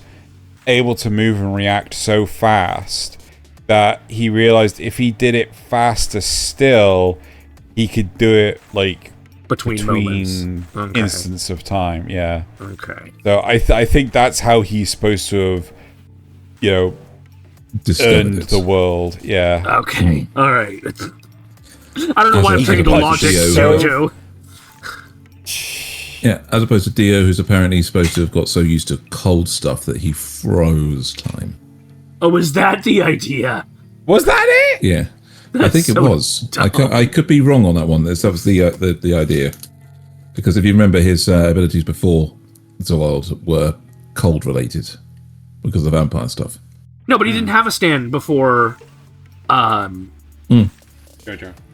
able to move and react so fast that he realized if he did it faster still, he could do it like between instants of time. Yeah. Okay. So I think that's how he's supposed to have, you know, earned the world. Yeah. Okay. All right. I don't know why I'm thinking the logic, JoJo. Yeah, as opposed to Dio, who's apparently supposed to have got so used to cold stuff that he froze time. Oh, was that the idea? Was that it? Yeah, I think it was. I could be wrong on that one. That was the idea. Because if you remember, his abilities before the world were cold related because of the vampire stuff. No, but he didn't have a stand before. JoJo.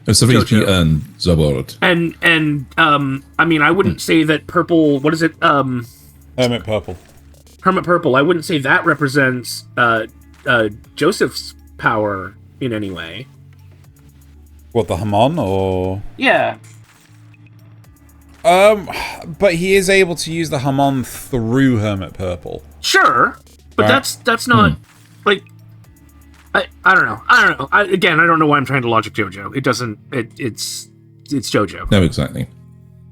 It's the reason he earned the world. And I mean, I wouldn't say that purple. What is it? Hermit Purple. Hermit Purple. I wouldn't say that represents Joseph's power in any way. What, the Hamon or? Yeah. But he is able to use the Hamon through Hermit Purple. Sure, but that's not like I don't know. Again, I don't know why I'm trying to logic JoJo. It doesn't. It's JoJo. No, exactly.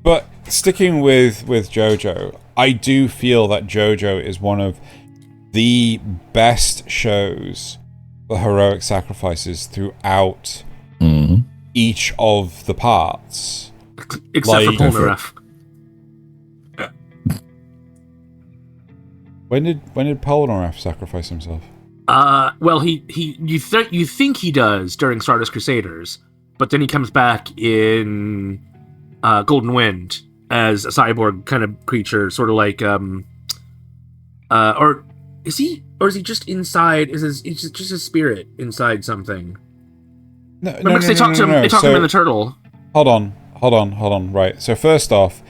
But sticking with JoJo, I do feel that JoJo is one of the best shows for heroic sacrifices throughout each of the parts. Except for Polnareff. When did Polnareff sacrifice himself? Well, you think he does during Stardust Crusaders, but then he comes back in Golden Wind as a cyborg kind of creature, sort of like or is he just inside? Is just his spirit inside something? No, they talk to him in the turtle. Hold on. Right. So first off,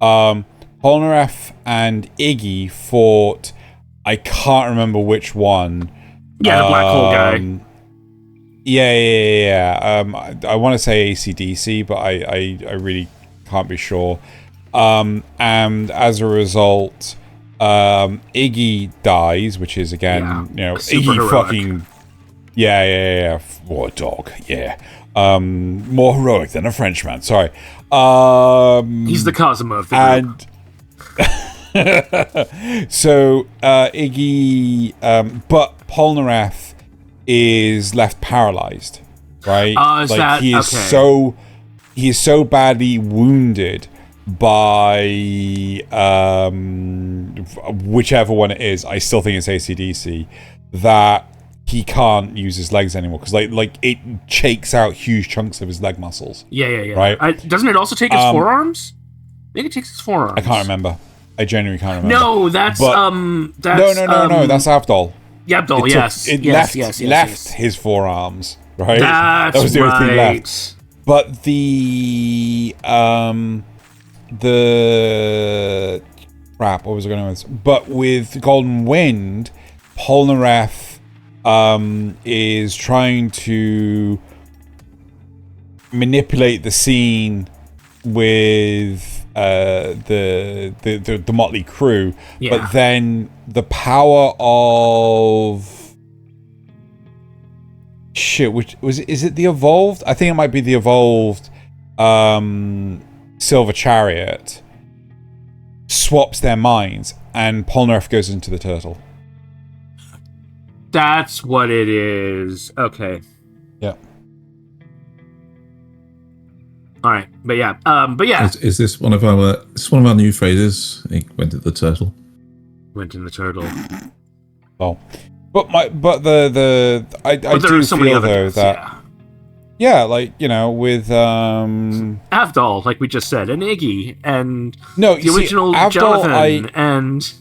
Polnareff and Iggy fought. I can't remember which one. Yeah, the black hole guy. Yeah. I want to say AC/DC, but I really can't be sure. And as a result, Iggy dies, which is again, Iggy heroic. fucking. Yeah. What a dog. Yeah. More heroic than a Frenchman. Sorry. He's the Cosmo of the group. So Iggy, but Polnareff is left paralyzed, right? He is so badly wounded by whichever one it is. I still think it's AC/DC that he can't use his legs anymore because like it shakes out huge chunks of his leg muscles. Yeah. Right? Doesn't it also take his forearms? I think it takes his forearms. I can't remember. I genuinely can't remember. No, that's no. That's Avdol. Yeah, Abdol. It left his forearms. Right. That was the only thing left. But the crap. What was I going to? But with Golden Wind, Polnareff is trying to manipulate the scene with the motley crew, but then the power of is it the evolved? I think it might be the evolved Silver Chariot swaps their minds and Polnareff goes into the turtle. That's what it is. Okay. Yeah. All right, but yeah. Is this one of our new phrases? He went in the turtle. Went in the turtle. Well, I do feel though that with Avdol, like we just said, and Iggy, and the original Avdol, Jonathan, and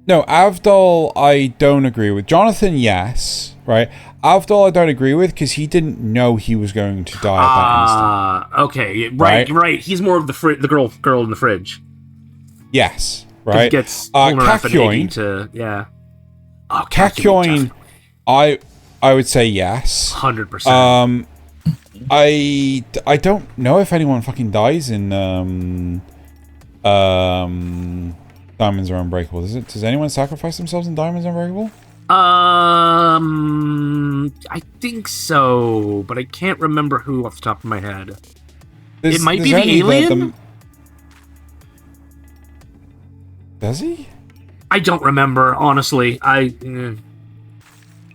Avdol I don't agree with. Jonathan, yes, right. Avdol I don't agree with because he didn't know he was going to die at that instant. Okay, right. He's more of the girl in the fridge. Yes, right. He gets Kakyoin to Kakyoin, I would say yes. 100%. I don't know if anyone fucking dies in Diamonds Are Unbreakable. Does anyone sacrifice themselves in Diamonds Are Unbreakable? I think so, but I can't remember who off the top of my head. It might be the alien? Does he? I don't remember, honestly.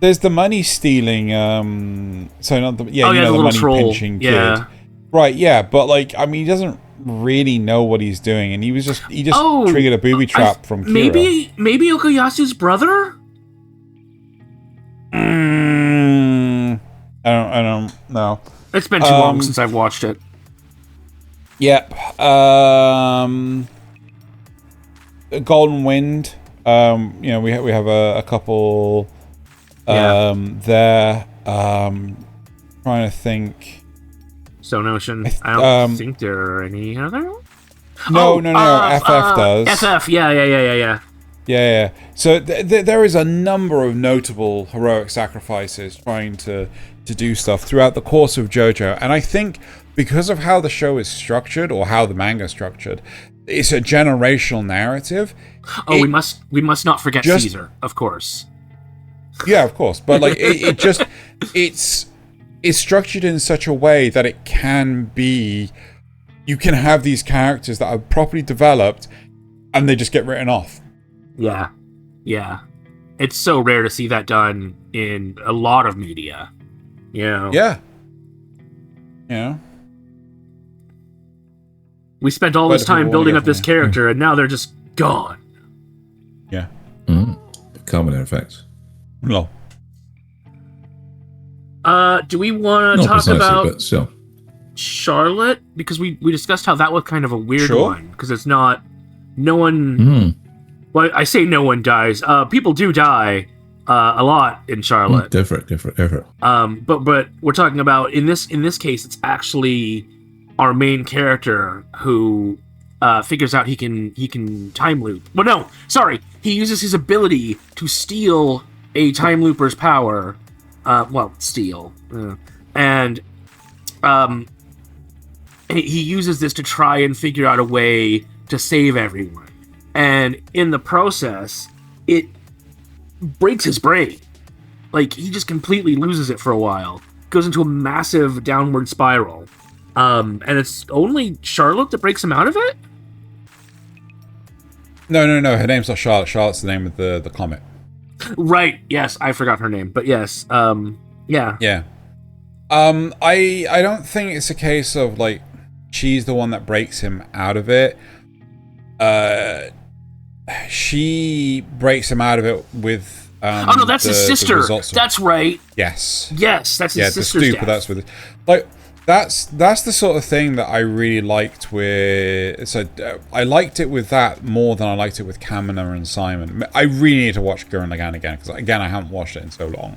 There's the money stealing, the money troll. Pinching kid. Right, yeah, but he doesn't really know what he's doing, and he just triggered a booby trap from Kira. Maybe Okuyasu's brother? I don't know. It's been too long since I've watched it. Yep. Golden Wind. We have a couple there. Trying to think. Stone Ocean. I don't think there are any other. No. FF does. FF. Yeah. Yeah. So there is a number of notable heroic sacrifices trying to do stuff throughout the course of JoJo, and I think because of how the show is structured or how the manga is structured, it's a generational narrative. We must not forget Caesar, of course. Yeah, of course. But like it's structured in such a way that it can be, you can have these characters that are properly developed and they just get written off. Yeah. Yeah. It's so rare to see that done in a lot of media. You know? Yeah. You know? We spent all this time building up this character, and now they're just gone. Yeah. The Carmen effect. No. Do we want to talk about but still. Charlotte? Because we discussed how that was kind of a weird one. Because it's not... No one... Well, I say no one dies. People do die a lot in Charlotte. Go for it. But we're talking about, in this case, it's actually our main character who figures out he can time loop. Well, no, sorry. He uses his ability to steal a time looper's power. Steal. And he uses this to try and figure out a way to save everyone. And in the process, it breaks his brain. Like, he just completely loses it for a while. Goes into a massive downward spiral. And it's only Charlotte that breaks him out of it? No. Her name's not Charlotte. Charlotte's the name of the comet. Right. Yes, I forgot her name. But yes. Yeah. Yeah. I don't think it's a case of, like, she's the one that breaks him out of it. She breaks him out of it with oh no, that's his sister. That's right. Yes, that's his sister's death. That's with it. Like that's the sort of thing that I really liked with. So I liked it with that more than I liked it with Kamina and Simon. I really need to watch Gurren Lagann again because again I haven't watched it in so long.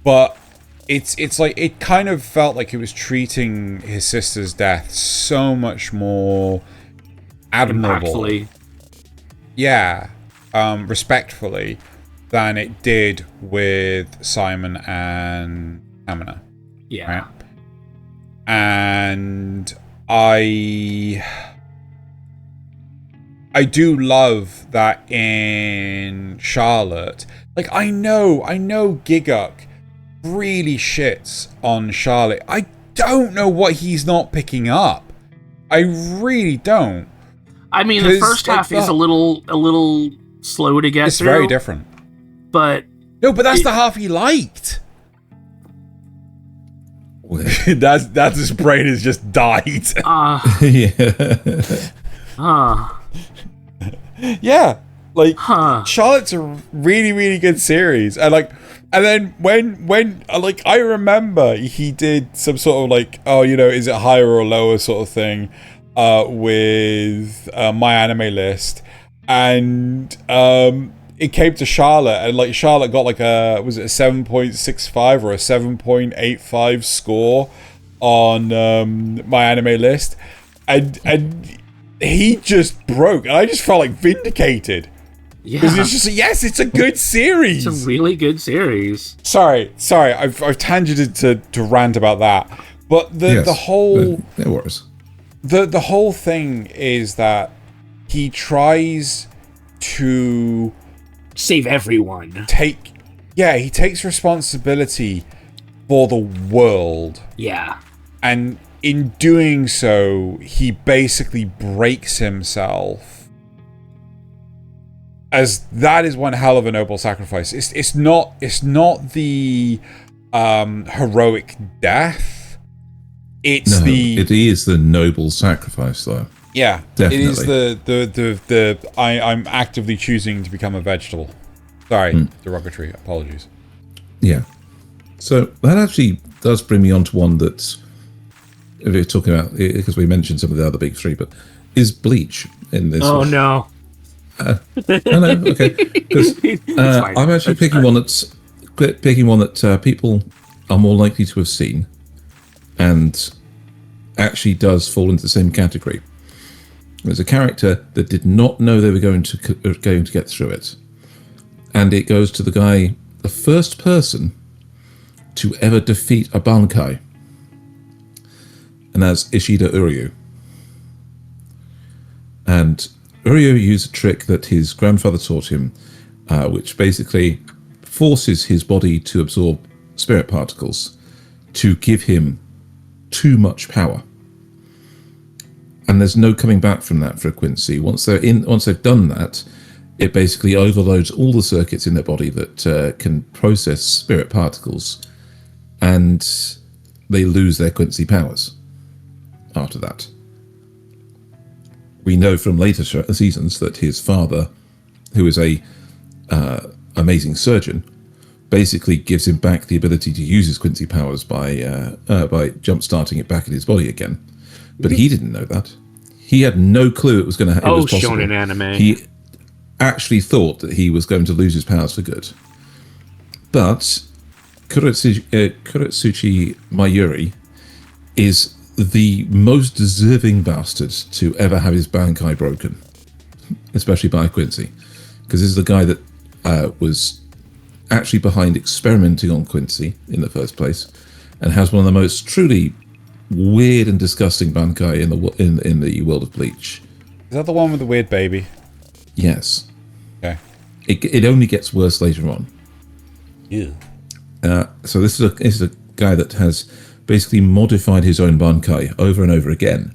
But it's like it kind of felt like it was treating his sister's death so much more admirable. Impactfully. Yeah, respectfully, than it did with Simon and Kamina. Yeah. Right? And I do love that in Charlotte. Like, I know Giguk really shits on Charlotte. I don't know what he's not picking up. I really don't. I mean, the first half is a little slow to get through. It's very different. But no, but that's the half he liked. that's his brain has just died. Yeah. Like Charlotte's a really, really good series. And then when I remember he did some sort of like, oh, you know, is it higher or lower sort of thing with my anime list, and it came to Charlotte, and like Charlotte got like was it a 7.65 or a 7.85 score on my anime list, and he just broke, and I just felt like vindicated. Yeah, because it's just it's a good series. It's a really good series. Sorry, I've tangented to rant about that, but the whole no worries. The whole thing is that he tries to save everyone. He takes responsibility for the world. Yeah. And in doing so, he basically breaks himself. As that is one hell of a noble sacrifice. It's not the heroic death. It is the noble sacrifice, though. Yeah, definitely. It is the I'm actively choosing to become a vegetable. Sorry, derogatory. Apologies. Yeah. So that actually does bring me on to one that, if you're talking about, because we mentioned some of the other big three, but is Bleach in this? Oh, one? No. No, okay. Because I'm actually picking one that people are more likely to have seen, and actually does fall into the same category. There's a character that did not know they were going to get through it, and it goes to the guy, the first person to ever defeat a Bankai, and that's Ishida Uryu. And Uryu used a trick that his grandfather taught him, which basically forces his body to absorb spirit particles to give him too much power. And there's no coming back from that for Quincy. Once they've done that, it basically overloads all the circuits in their body that can process spirit particles, and they lose their Quincy powers after that. We know from later seasons that his father, who is a amazing surgeon, basically gives him back the ability to use his Quincy powers by jump-starting it back in his body again. But he didn't know that. He had no clue it was going to happen. Shonen anime. He actually thought that he was going to lose his powers for good. But Kuretsuchi Mayuri is the most deserving bastard to ever have his Bankai broken, especially by Quincy, because this is the guy that was actually behind experimenting on Quincy in the first place, and has one of the most truly weird and disgusting Bankai in the world of Bleach. Is that the one with the weird baby? Yes. Okay. It only gets worse later on. Yeah. So this is a guy that has basically modified his own Bankai over and over again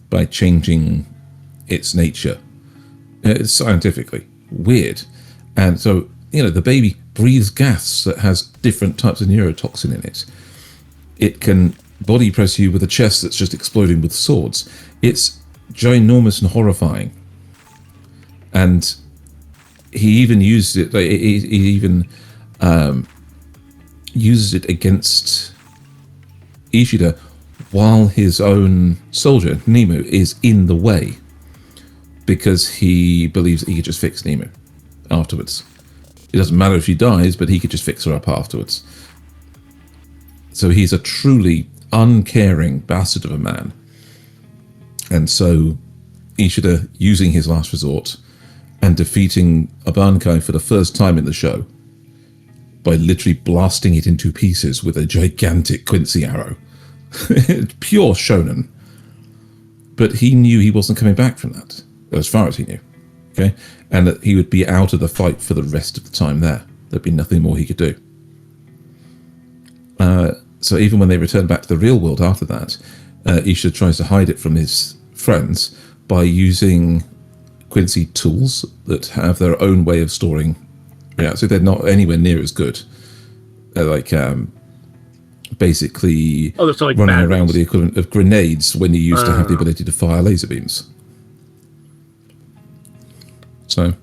by changing its nature. It's scientifically weird. And so, the baby breathes gas that has different types of neurotoxin in it. It can body press you with a chest that's just exploding with swords. It's ginormous and horrifying. And he even uses it. He even uses it against Ishida while his own soldier Nemu is in the way, because he believes that he could just fix Nemu afterwards. It doesn't matter if she dies, but he could just fix her up afterwards. So he's a truly uncaring bastard of a man. And so Ishida, using his last resort and defeating a Bankai for the first time in the show by literally blasting it into pieces with a gigantic Quincy arrow. Pure shonen. But he knew he wasn't coming back from that, as far as he knew. Okay? And that he would be out of the fight for the rest of the time there. There'd be nothing more he could do. So even when they return back to the real world after that, Ishida tries to hide it from his friends by using Quincy tools that have their own way of storing. So they're not anywhere near as good. They're like basically running around with the equivalent of grenades when you used to have the ability to fire laser beams. So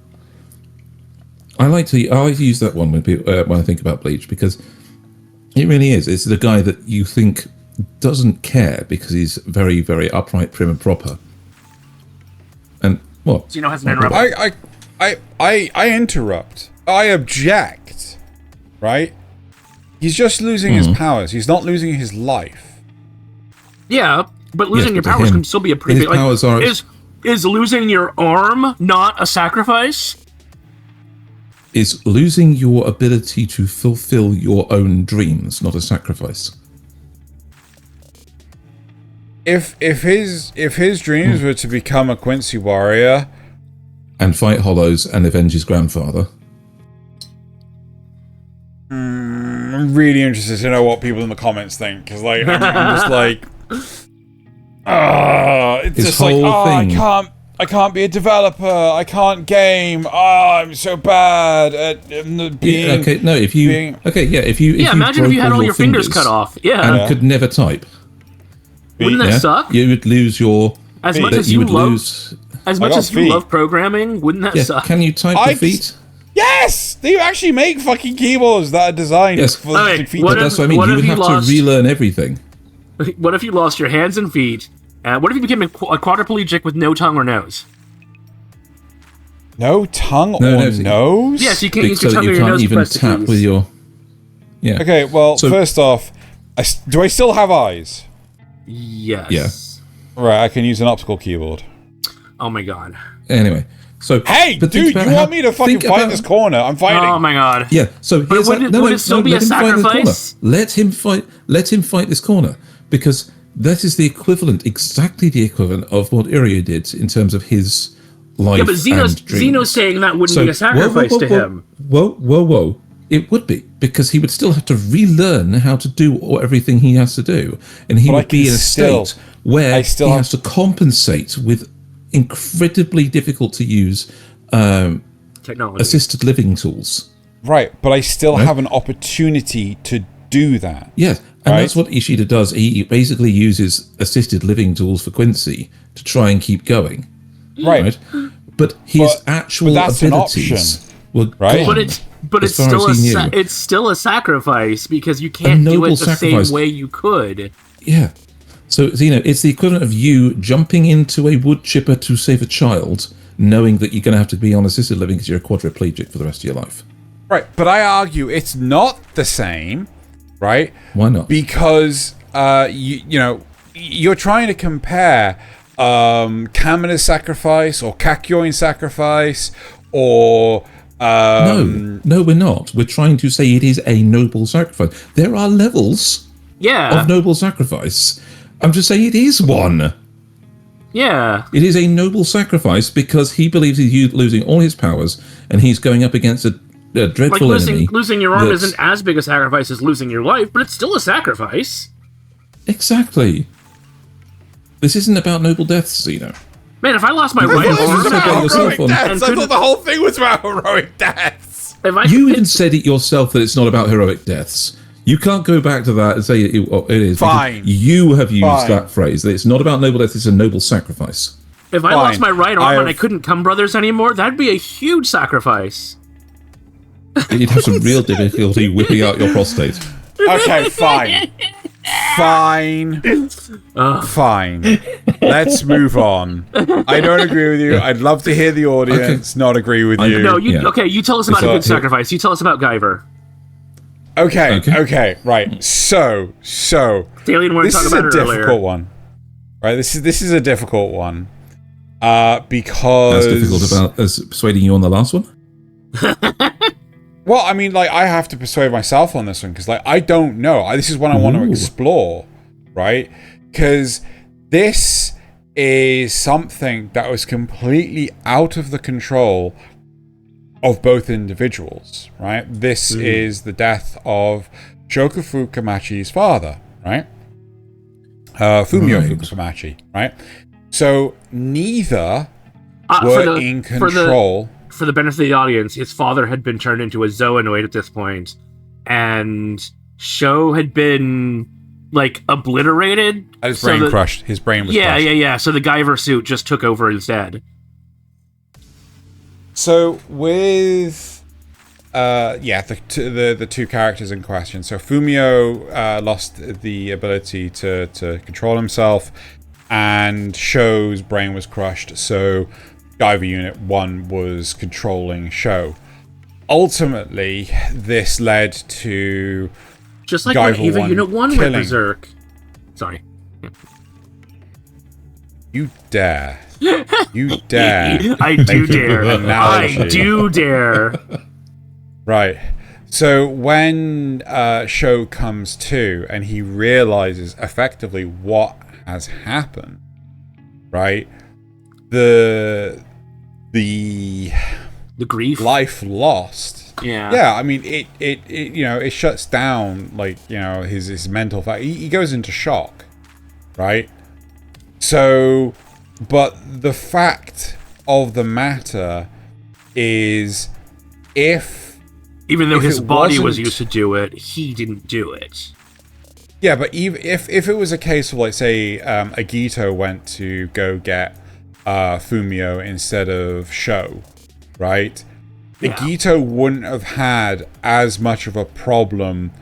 I like to use that one when I think about Bleach, because it really is. It's the guy that you think doesn't care because he's very, very upright, prim and proper. And what? Zeno has an interrupt. I interrupt. I object. Right? He's just losing his powers. He's not losing his life. Yeah, but losing your powers can still be a pretty big... powers are... Is losing your arm not a sacrifice? Is losing your ability to fulfill your own dreams not a sacrifice? If his dreams were to become a Quincy warrior and fight Hollows and avenge his grandfather, I'm really interested to know what people in the comments think, because I'm just like, it's his just like, thing. I can't be a developer. I can't game. I'm so bad at being. If you imagine if you had all your fingers cut off. Yeah, and could never type. Wouldn't that suck? You would lose your. As much as you love programming, wouldn't that suck? Can you type with feet? Yes, they actually make fucking keyboards that are designed for feet. That's what I mean. You would have to relearn everything. What if you lost your hands and feet? What if you became a quadriplegic with no tongue or nose? No tongue or nose? Yes, you can't use your tongue or your nose. You can't even tap with your... Yeah. Okay, well, first off, do I still have eyes? Yes. Yeah. Right, I can use an optical keyboard. Oh my god. Anyway, so... Hey, dude, you want me to fucking fight this corner? I'm fighting. Oh my god. Yeah, so... But would it still be a sacrifice? Let him fight this corner, because... That is exactly the equivalent of what Iryu did in terms of his life. Yeah, but Zeno's saying that wouldn't be a sacrifice to him. Whoa. It would be, because he would still have to relearn how to do everything he has to do. And he would be in a state where he has to compensate with incredibly difficult to use technology, assisted living tools. Right, but I still have an opportunity to do that. Yes, and that's what Ishida does. He basically uses assisted living tools for Quincy to try and keep going. Right. But his actual abilities were gone. But it's still a sacrifice, because you can't do it the same way you could. Yeah. So, it's the equivalent of you jumping into a wood chipper to save a child, knowing that you're going to have to be on assisted living because you're a quadriplegic for the rest of your life. Right, but I argue it's not the same, right? Why not? Because, you're trying to compare Kamina's sacrifice or Kakyoin's sacrifice or... No, we're not. We're trying to say it is a noble sacrifice. There are levels of noble sacrifice. I'm just saying it is one. Yeah. It is a noble sacrifice because he believes he's losing all his powers and he's going up against a dreadful enemy. Losing your arm isn't as big a sacrifice as losing your life, but it's still a sacrifice. Exactly. This isn't about noble deaths, Xeno. Man, if I lost my right arm... I thought the whole thing was about heroic deaths. You even said it yourself that it's not about heroic deaths. You can't go back to that and say it is. Fine. You have used that phrase. That it's not about noble death, it's a noble sacrifice. If I lost my right arm and I couldn't come brothers anymore, that'd be a huge sacrifice. You'd have some real difficulty whipping out your prostate. Okay, fine. Fine. Let's move on. I don't agree with you. I'd love to hear the audience not agree with you. No, you tell us about a good sacrifice. You tell us about Guyver. Okay, right. So Thaylien wanted to talk about it earlier. This is a difficult one. Right, this is a difficult one. Because... As difficult as persuading you on the last one? Well, I mean, I have to persuade myself on this one, because, I don't know. This is one I want to explore, right? Because this is something that was completely out of the control of both individuals, right? This is the death of Shokufu Kamachi's father, right? Fumio Fukamachi, right? So neither were in control. For the benefit of the audience, his father had been turned into a Zoanoid at this point, and Sho had been obliterated. His brain crushed. His brain was crushed. Yeah. So the Guyver suit just took over instead. So with the two characters in question. So Fumio lost the ability to control himself, and Sho's brain was crushed. So Guyver Unit 1 was controlling Sho. Ultimately, this led to just like when Eva Unit 1 went berserk. Sorry. You dare. You dare. I do dare. I do dare. Right. So when Sho comes to and he realizes effectively what has happened, right? The grief, life lost. Yeah. I mean, it shuts down his mental fact. He goes into shock, right? So, but the fact of the matter is, even though his body was used to do it, he didn't do it. Yeah, but even if it was a case of, say, Agito went to go get Fumio instead of Sho, right? Yeah. Agito wouldn't have had as much of a problem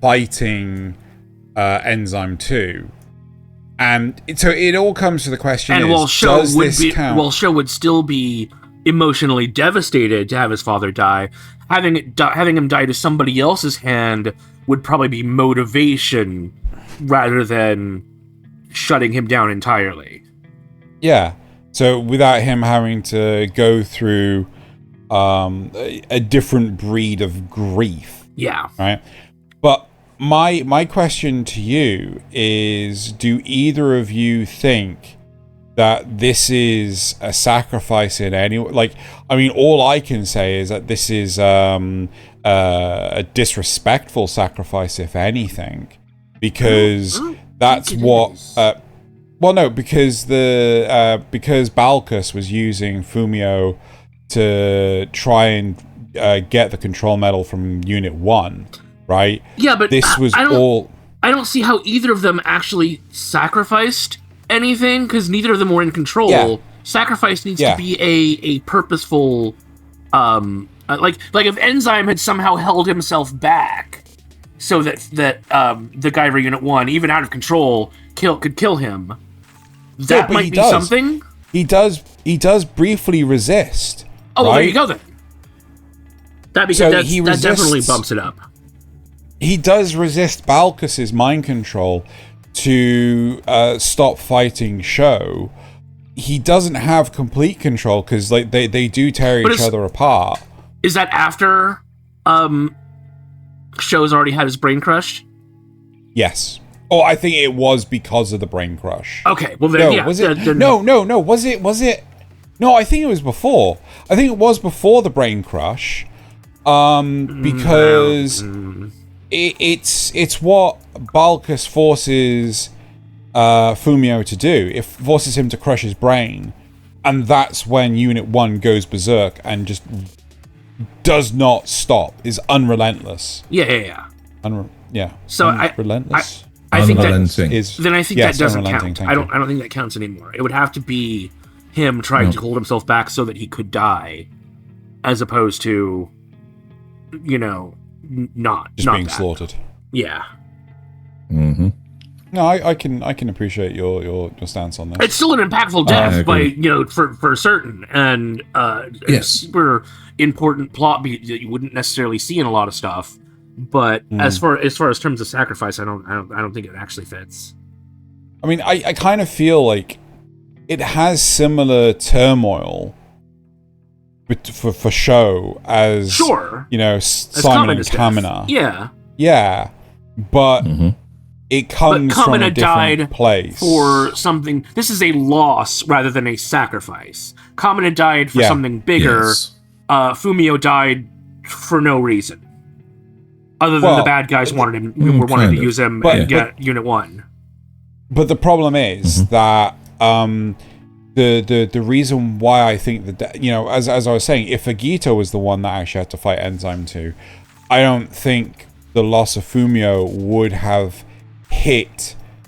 fighting Enzyme 2. And so it all comes to the question does this count? While Sho would still be emotionally devastated to have his father die, having him die to somebody else's hand would probably be motivation rather than shutting him down entirely. Yeah. So without him having to go through a different breed of grief. Yeah. Right? But my question to you is, do either of you think that this is a sacrifice in any like. I mean, all I can say is that this is a disrespectful sacrifice, if anything, because that's what. Well, no, because because Balkus was using Fumio to try and get the control medal from Unit 1, right? Yeah, but this was all. I don't see how either of them actually sacrificed anything, because neither of them were in control. Yeah. Sacrifice needs to be a purposeful, like if Enzyme had somehow held himself back, so that the Guyver Unit 1, even out of control, could kill him. That might be something. He does briefly resist. Oh, well, right? there you go then. That definitely bumps it up. He does resist Balkus's mind control to stop fighting Sho. He doesn't have complete control because they do tear each other apart. Is that after Sho's already had his brain crushed? Yes. Oh, I think it was because of the brain crush. Okay, well then, was it? No. Was it? No, I think it was before. I think it was before the brain crush, because it's what Balkus forces Fumio to do. It forces him to crush his brain, and that's when Unit 1 goes berserk and just does not stop. Is unrelentless. Yeah. So relentless. I think that yes, doesn't count. I don't think that counts anymore. It would have to be him trying to hold himself back so that he could die, as opposed to, not being slaughtered. Yeah. Mm-hmm. No, I can appreciate your stance on this. It's still an impactful death, for certain, and super important plot beat that you wouldn't necessarily see in a lot of stuff. But as far as terms of sacrifice, I don't think it actually fits. I mean, I kind of feel like it has similar turmoil for Sho as Simon and Kamina. Yeah, but it comes from a different place. For something. This is a loss rather than a sacrifice. Kamina died for something bigger. Yes. Fumio died for no reason. Other than the bad guys wanted to use him and get Unit 1. But the problem is that the reason why I think that, as I was saying, if Agito was the one that actually had to fight Enzyme 2, I don't think the loss of Fumio would have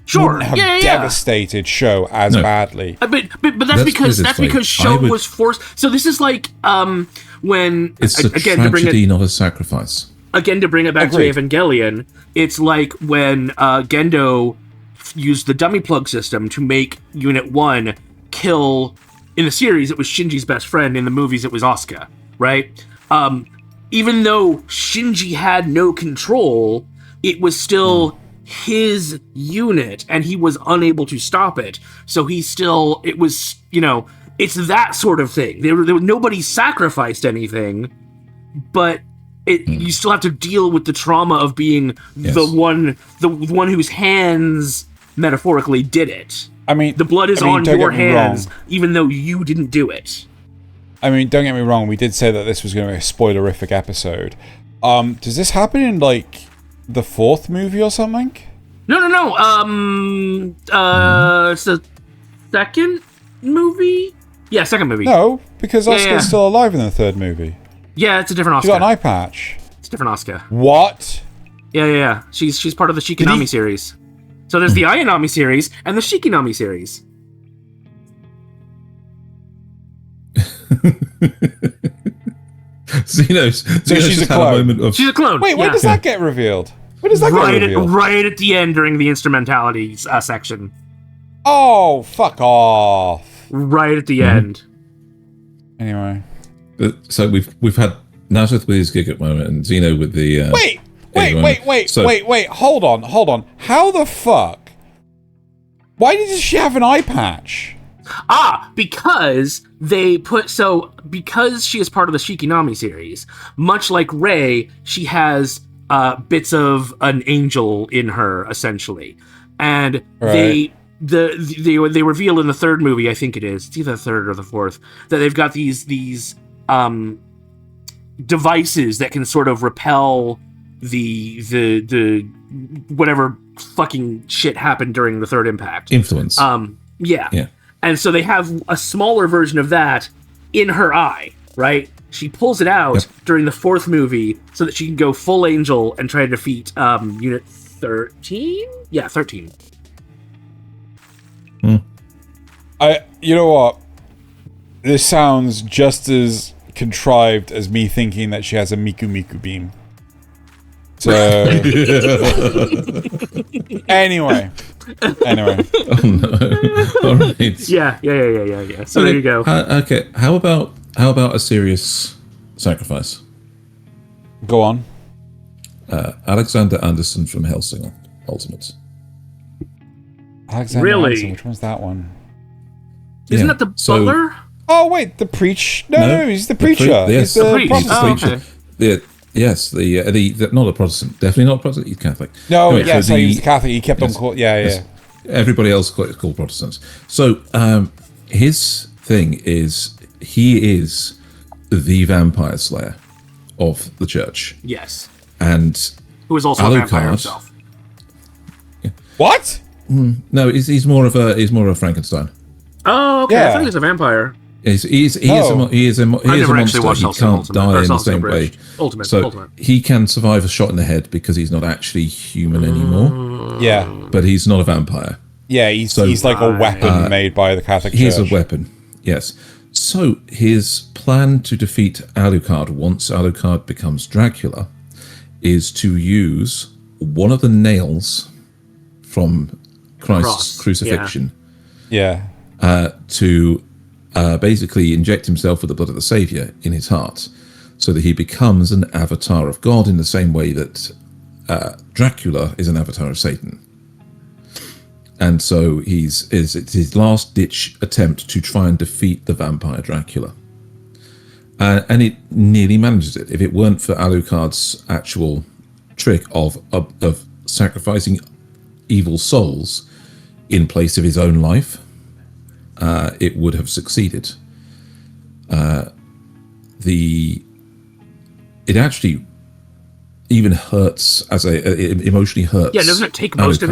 devastated Sho as badly. But that's because Sho was forced. So this is like when it's a tragedy, not a sacrifice. Again, to bring it back to Evangelion, it's like when Gendo used the dummy plug system to make Unit 1 kill. In the series, it was Shinji's best friend. In the movies, it was Asuka, right? Even though Shinji had no control, it was still his unit, and he was unable to stop it. So it's that sort of thing. Nobody sacrificed anything, but you still have to deal with the trauma of being the one whose hands metaphorically did it. I mean, the blood is on your hands, even though you didn't do it. I mean, don't get me wrong. We did say that this was going to be a spoilerific episode. Does this happen in like the 4th movie or something? No. It's the 2nd movie. Yeah, 2nd movie. No, because Asuka's still alive in the 3rd movie. Yeah, it's a different Asuka. She's got an eye patch. It's a different Asuka. What? Yeah. She's part of the Shikinami series. So there's the Ayanami series and the Shikinami series. Xenos. So she's a clone. She's a clone. Wait, when does that get revealed? When does that get revealed? Right at the end during the instrumentality section. Oh, fuck off. Right at the end. Anyway. So we've had Nasuth with his Gigot moment and Xeno with the... Wait, hold on. How the fuck? Why did she have an eye patch? Because because she is part of the Shikinami series, much like Rei, she has bits of an angel in her, essentially. And they reveal in the third movie, I think it's either the third or the fourth, that they've got these devices that can sort of repel the whatever fucking shit happened during the third impact. Influence. Yeah. And so they have a smaller version of that in her eye, right? She pulls it out during the fourth movie so that she can go full angel and try to defeat Unit 13? Yeah, 13. You know what? This sounds just as contrived as me thinking that she has a Miku Miku beam. So anyway. Oh no! All right. Yeah. So there you go. Okay. How about a serious sacrifice? Go on. Alexander Anderson from Hellsing Ultimate. Alexander Anderson, which one's that one? Isn't that the butler? Oh wait, the preach? No, he's the preacher. Yes, he's the priest. Protestant. Okay. Yes, the not a Protestant, definitely not a Protestant. He's Catholic. No, anyway, so he was Catholic. He kept on calling. Yeah. Everybody else is called Protestants. So his thing is he is the vampire slayer of the church. Yes, and who is also a vampire himself. What? No, he's more of a Frankenstein. Oh, okay. I thought he was a vampire. He is a monster. He can't die in the same way. Ultimate. He can survive a shot in the head because he's not actually human anymore. Yeah, but he's not a vampire. Yeah, he's like a weapon made by the Catholic Church. He's a weapon. Yes. So his plan to defeat Alucard once Alucard becomes Dracula is to use one of the nails from Christ's crucifixion. Yeah. To basically inject himself with the blood of the Savior in his heart, so that he becomes an avatar of God in the same way that Dracula is an avatar of Satan. And so it's his last ditch attempt to try and defeat the vampire Dracula. And it nearly manages it. If it weren't for Alucard's actual trick of sacrificing evil souls in place of his own life, it would have succeeded. It actually even hurts it emotionally hurts. Yeah, doesn't it take most of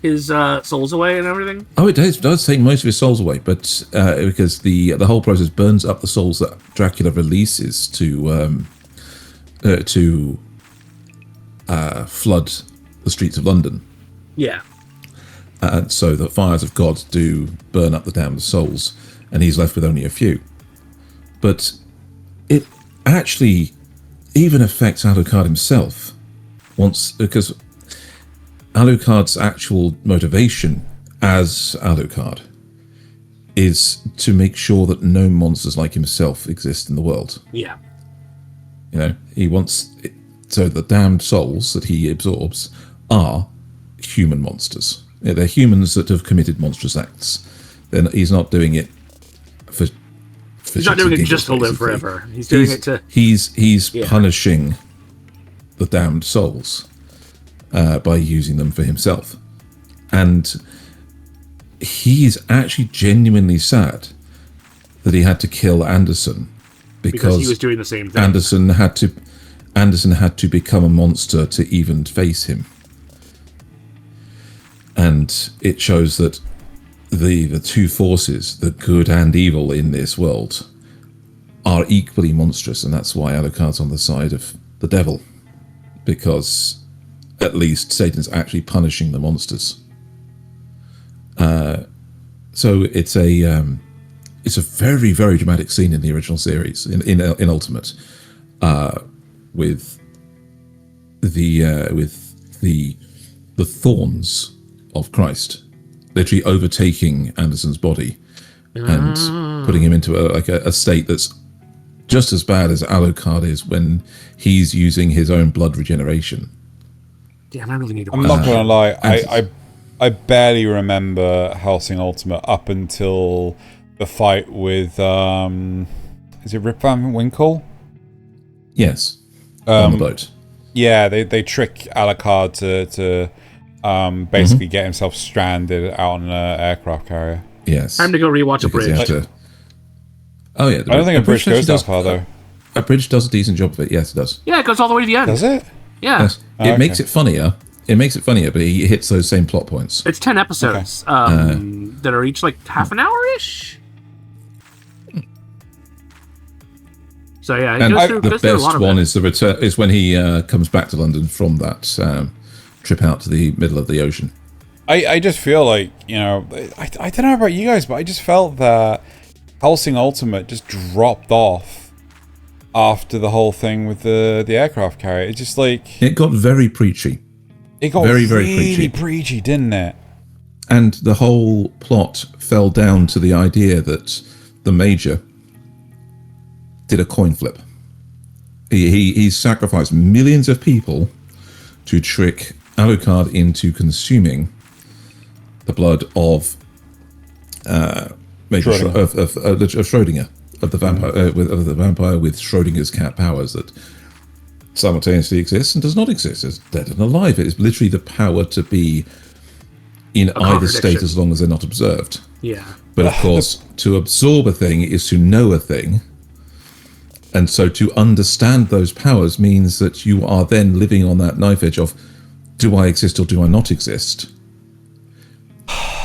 his souls away and everything? Oh, it does take most of his souls away, but because the whole process burns up the souls that Dracula releases to flood the streets of London. Yeah. So the fires of God do burn up the damned souls, and he's left with only a few. But it actually even affects Alucard himself because Alucard's actual motivation as Alucard is to make sure that no monsters like himself exist in the world. Yeah. He wants it, so the damned souls that he absorbs are human monsters. They're humans that have committed monstrous acts. Then he's not doing it for he's not doing it just to live forever. He's doing it to... He's punishing the damned souls by using them for himself. And he's actually genuinely sad that he had to kill Anderson because he was doing the same thing. Anderson had to become a monster to even face him. And it shows that the two forces, the good and evil in this world, are equally monstrous, and that's why Alucard's on the side of the devil, because at least Satan's actually punishing the monsters. So it's a very, very dramatic scene in the original series in Ultimate, with the thorns of Christ literally overtaking Anderson's body and putting him into a state that's just as bad as Alucard is when he's using his own blood regeneration. Damn, I really need to I'm not gonna lie, I barely remember Hellsing Ultimate up until the fight with is it Rip Van Winkle? Yes. On the boat. Yeah, they trick Alucard to basically get himself stranded out on an aircraft carrier. Yes. Time to go rewatch a bridge. Oh yeah. I don't think a bridge goes that far though. A bridge does a decent job of it. Yes, it does. Yeah, it goes all the way to the end. Does it? Yeah. Yes. It makes it funnier. It makes it funnier, but he hits those same plot points. It's 10 episodes that are each like half an hour-ish. So yeah, And the best one is the return. Is when he comes back to London from that trip out to the middle of the ocean. I just feel like, I don't know about you guys, but I just felt that Hellsing Ultimate just dropped off after the whole thing with the aircraft carrier. It's just like... It got very preachy. It got very, really preachy, didn't it? And the whole plot fell down to the idea that the Major did a coin flip. He sacrificed millions of people to trick Alucard into consuming the blood of Schrodinger, of the vampire, of the vampire with Schrodinger's cat powers that simultaneously exists and does not exist. It's dead and alive. It is literally the power to be in either state as long as they're not observed. Yeah. But of course, to absorb a thing is to know a thing. And so to understand those powers means that you are then living on that knife edge of, do I exist or do I not exist?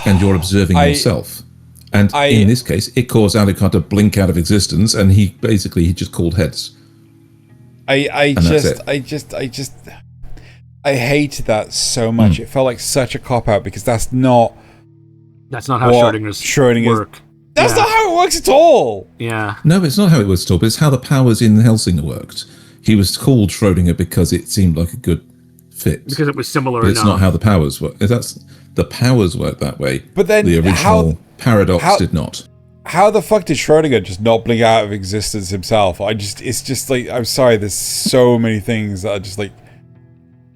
And you're observing yourself. And in this case, it caused Alucard to blink out of existence, and he just called heads. I hated that so much. It felt like such a cop-out because that's not how Schrodinger's work. That's not how it works at all. Yeah. No, it's not how it works at all, but it's how the powers in Hellsing worked. He was called Schrodinger because it seemed like a good fit. Because it was similar but it's not how the powers work. The powers work that way. But then the original Paradox did not. How the fuck did Schrodinger just not blink out of existence himself? It's just like, I'm sorry, there's so many things that are just like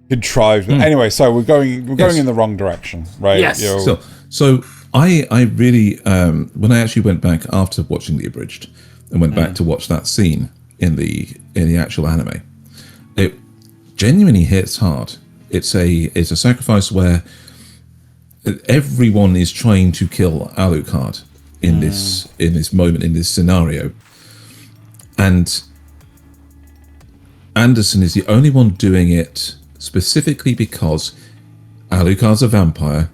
contrived. Anyway, so we're going in the wrong direction, right? Yes. So I really, when I actually went back after watching the abridged and went back to watch that scene in the actual anime, it genuinely hits hard. It's a sacrifice where everyone is trying to kill Alucard in this moment, in this scenario, and Anderson is the only one doing it specifically because Alucard's a vampire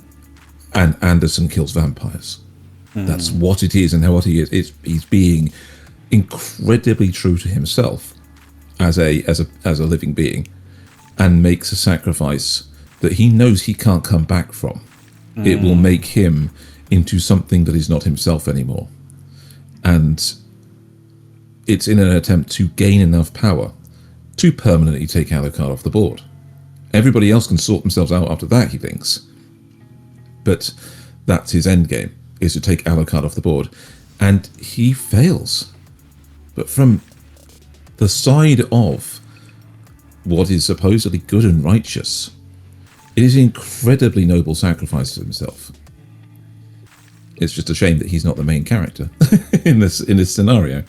and Anderson kills vampires. That's what it is, and what he is. He's being incredibly true to himself as a living being, and makes a sacrifice that he knows he can't come back from. It will make him into something that is not himself anymore. And it's in an attempt to gain enough power to permanently take Alucard off the board. Everybody else can sort themselves out after that, he thinks. But that's his end game, is to take Alucard off the board. And he fails. But from the side of what is supposedly good and righteous, it is an incredibly noble sacrifice to himself. It's just a shame that he's not the main character in this scenario,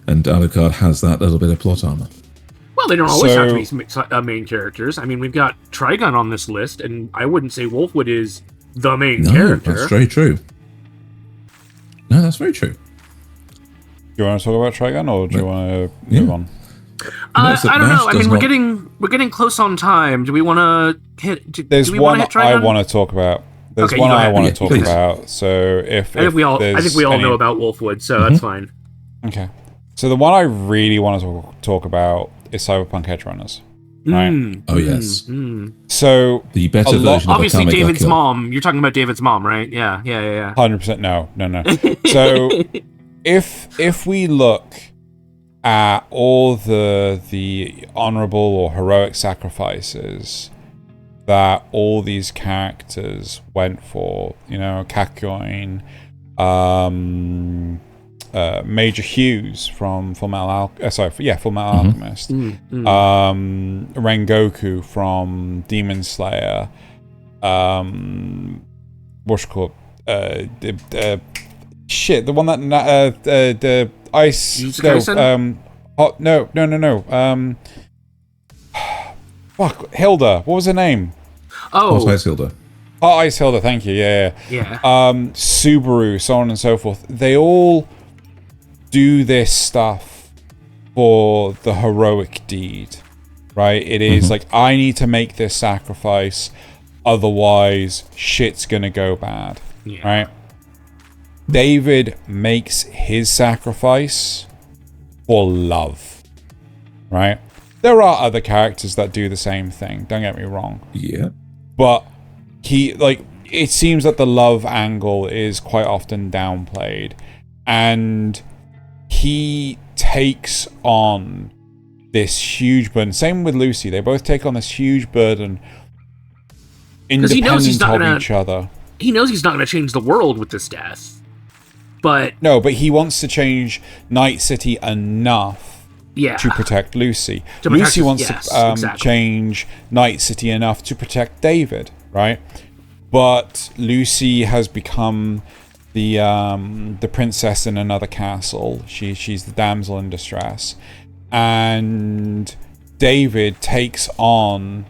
and Alucard has that little bit of plot armor. Well, they don't always have to be main characters. I mean, we've got Trigun on this list, and I wouldn't say Wolfwood is the main character. That's very true. No, that's very true. Do you want to talk about Trigun, or do you want to move on? I don't know. I mean, we're getting close on time. Do we want to hit? There's one I want to talk about. There's one I want to talk about. So I think we all know about Wolfwood, so that's fine. Okay. So the one I really want to talk about is Cyberpunk Edgerunners. Right? Oh yes. So the better version of obviously David's mom. You're talking about David's mom, right? Yeah. 100%. No. So if we look at all the honorable or heroic sacrifices that all these characters went for, Kakyoin, Major Hughes from Fullmetal Alchemist, Rengoku from Demon Slayer, the one that the ice fuck, Hilda, what was her name? Ice Hilda. Oh, Ice Hilda, thank you. Yeah. Subaru, so on and so forth. They all do this stuff for the heroic deed, right? It is like, I need to make this sacrifice, otherwise shit's gonna go bad, right? David makes his sacrifice for love, right? There are other characters that do the same thing, don't get me wrong. Yeah. But it seems that the love angle is quite often downplayed. And he takes on this huge burden. Same with Lucy. They both take on this huge burden independent of each other. He knows he's not going to change the world with this death. But he wants to change Night City enough to protect Lucy. Lucy wants to change Night City enough to protect David, right? But Lucy has become the princess in another castle. She's the damsel in distress. And David takes on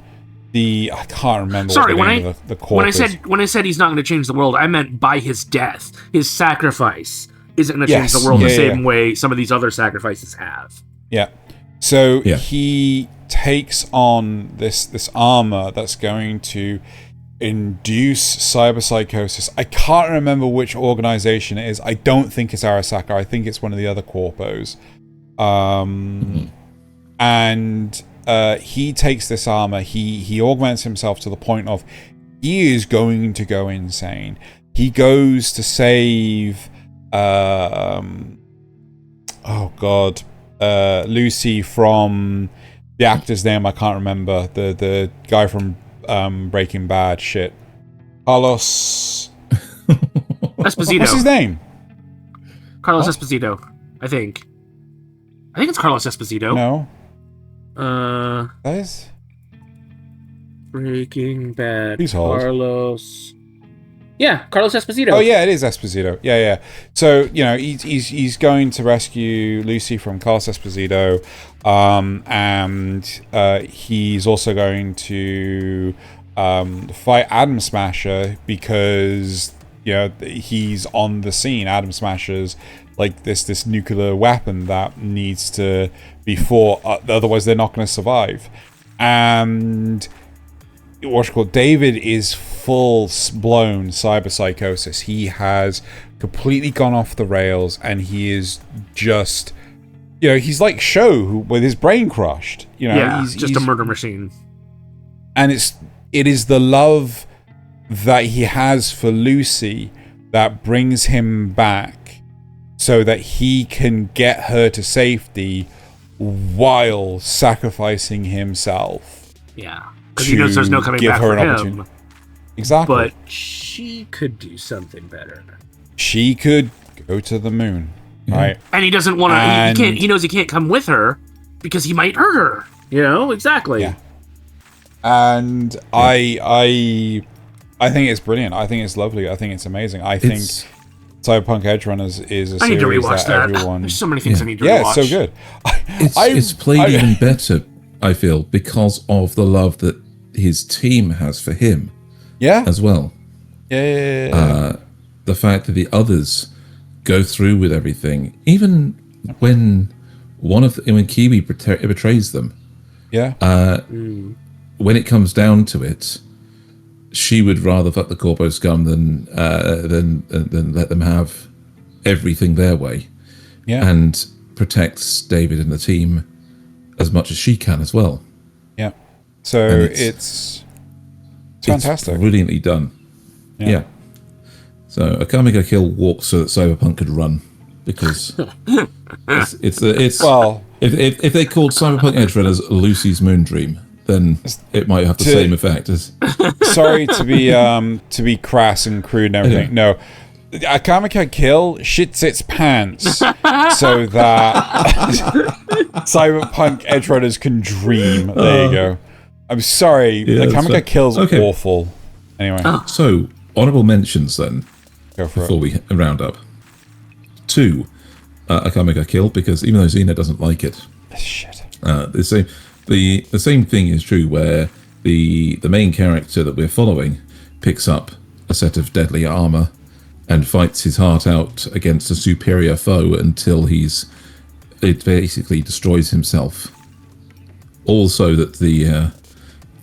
I can't remember what the name of the corp is. When I said he's not going to change the world, I meant by his death. His sacrifice isn't going to change the world the same way some of these other sacrifices have. Yeah. So he takes on this armor that's going to induce cyberpsychosis. I can't remember which organization it is. I don't think it's Arasaka. I think it's one of the other corpos. And he takes this armor. He augments himself to the point of he is going to go insane. He goes to save Lucy from the actor's name. I can't remember, the guy from Breaking Bad. Shit, Carlos Esposito. What's his name? Carlos Esposito. I think it's Carlos Esposito. No. That is Breaking Bad. Please hold. Carlos. Yeah, Carlos Esposito. Oh yeah, it is Esposito. Yeah. So he's going to rescue Lucy from Carlos Esposito, and he's also going to fight Atom Smasher because he's on the scene. Atom Smasher's like this nuclear weapon that needs to be fought, otherwise they're not going to survive. And David is full-blown cyberpsychosis. He has completely gone off the rails, and he is just, he's like Sho with his brain crushed. He's a murder machine. And it is the love that he has for Lucy that brings him back, so that he can get her to safety while sacrificing himself. Yeah, because he knows there's no coming back for him. Exactly. But she could do something better. She could go to the moon, right? And he doesn't want to. He knows he can't come with her because he might hurt her. Exactly. Yeah. And I think it's brilliant. I think it's lovely. I think it's amazing. I think Cyberpunk Edgerunners is a series that everyone... There's so many things I need to rewatch. Yeah, it's so good. It's played even better, I feel, because of the love that his team has for him. Yeah. As well. Yeah. The fact that the others go through with everything, even when when Kiwi betrays them. Yeah. When it comes down to it, she would rather fuck the corpo scum than let them have everything their way. Yeah. And protects David and the team as much as she can as well. Yeah. So it's fantastic. It's brilliantly done. Yeah. So Akamega Kill walks so that Cyberpunk could run, because it's well, if they called Cyberpunk Edgerunners Lucy's Moon Dream, then it might have the same effect as. Sorry to be crass and crude and everything. No, Akamega Kill shits its pants so that Cyberpunk Edgerunners can dream. There you go. I'm sorry, Akamega Kill's awful. Anyway, so honorable mentions then. Go for before we round up. 2, Akamega Kill, because even though Xena doesn't like it, shit. The same thing is true where the main character that we're following picks up a set of deadly armor and fights his heart out against a superior foe until it basically destroys himself. Also, that the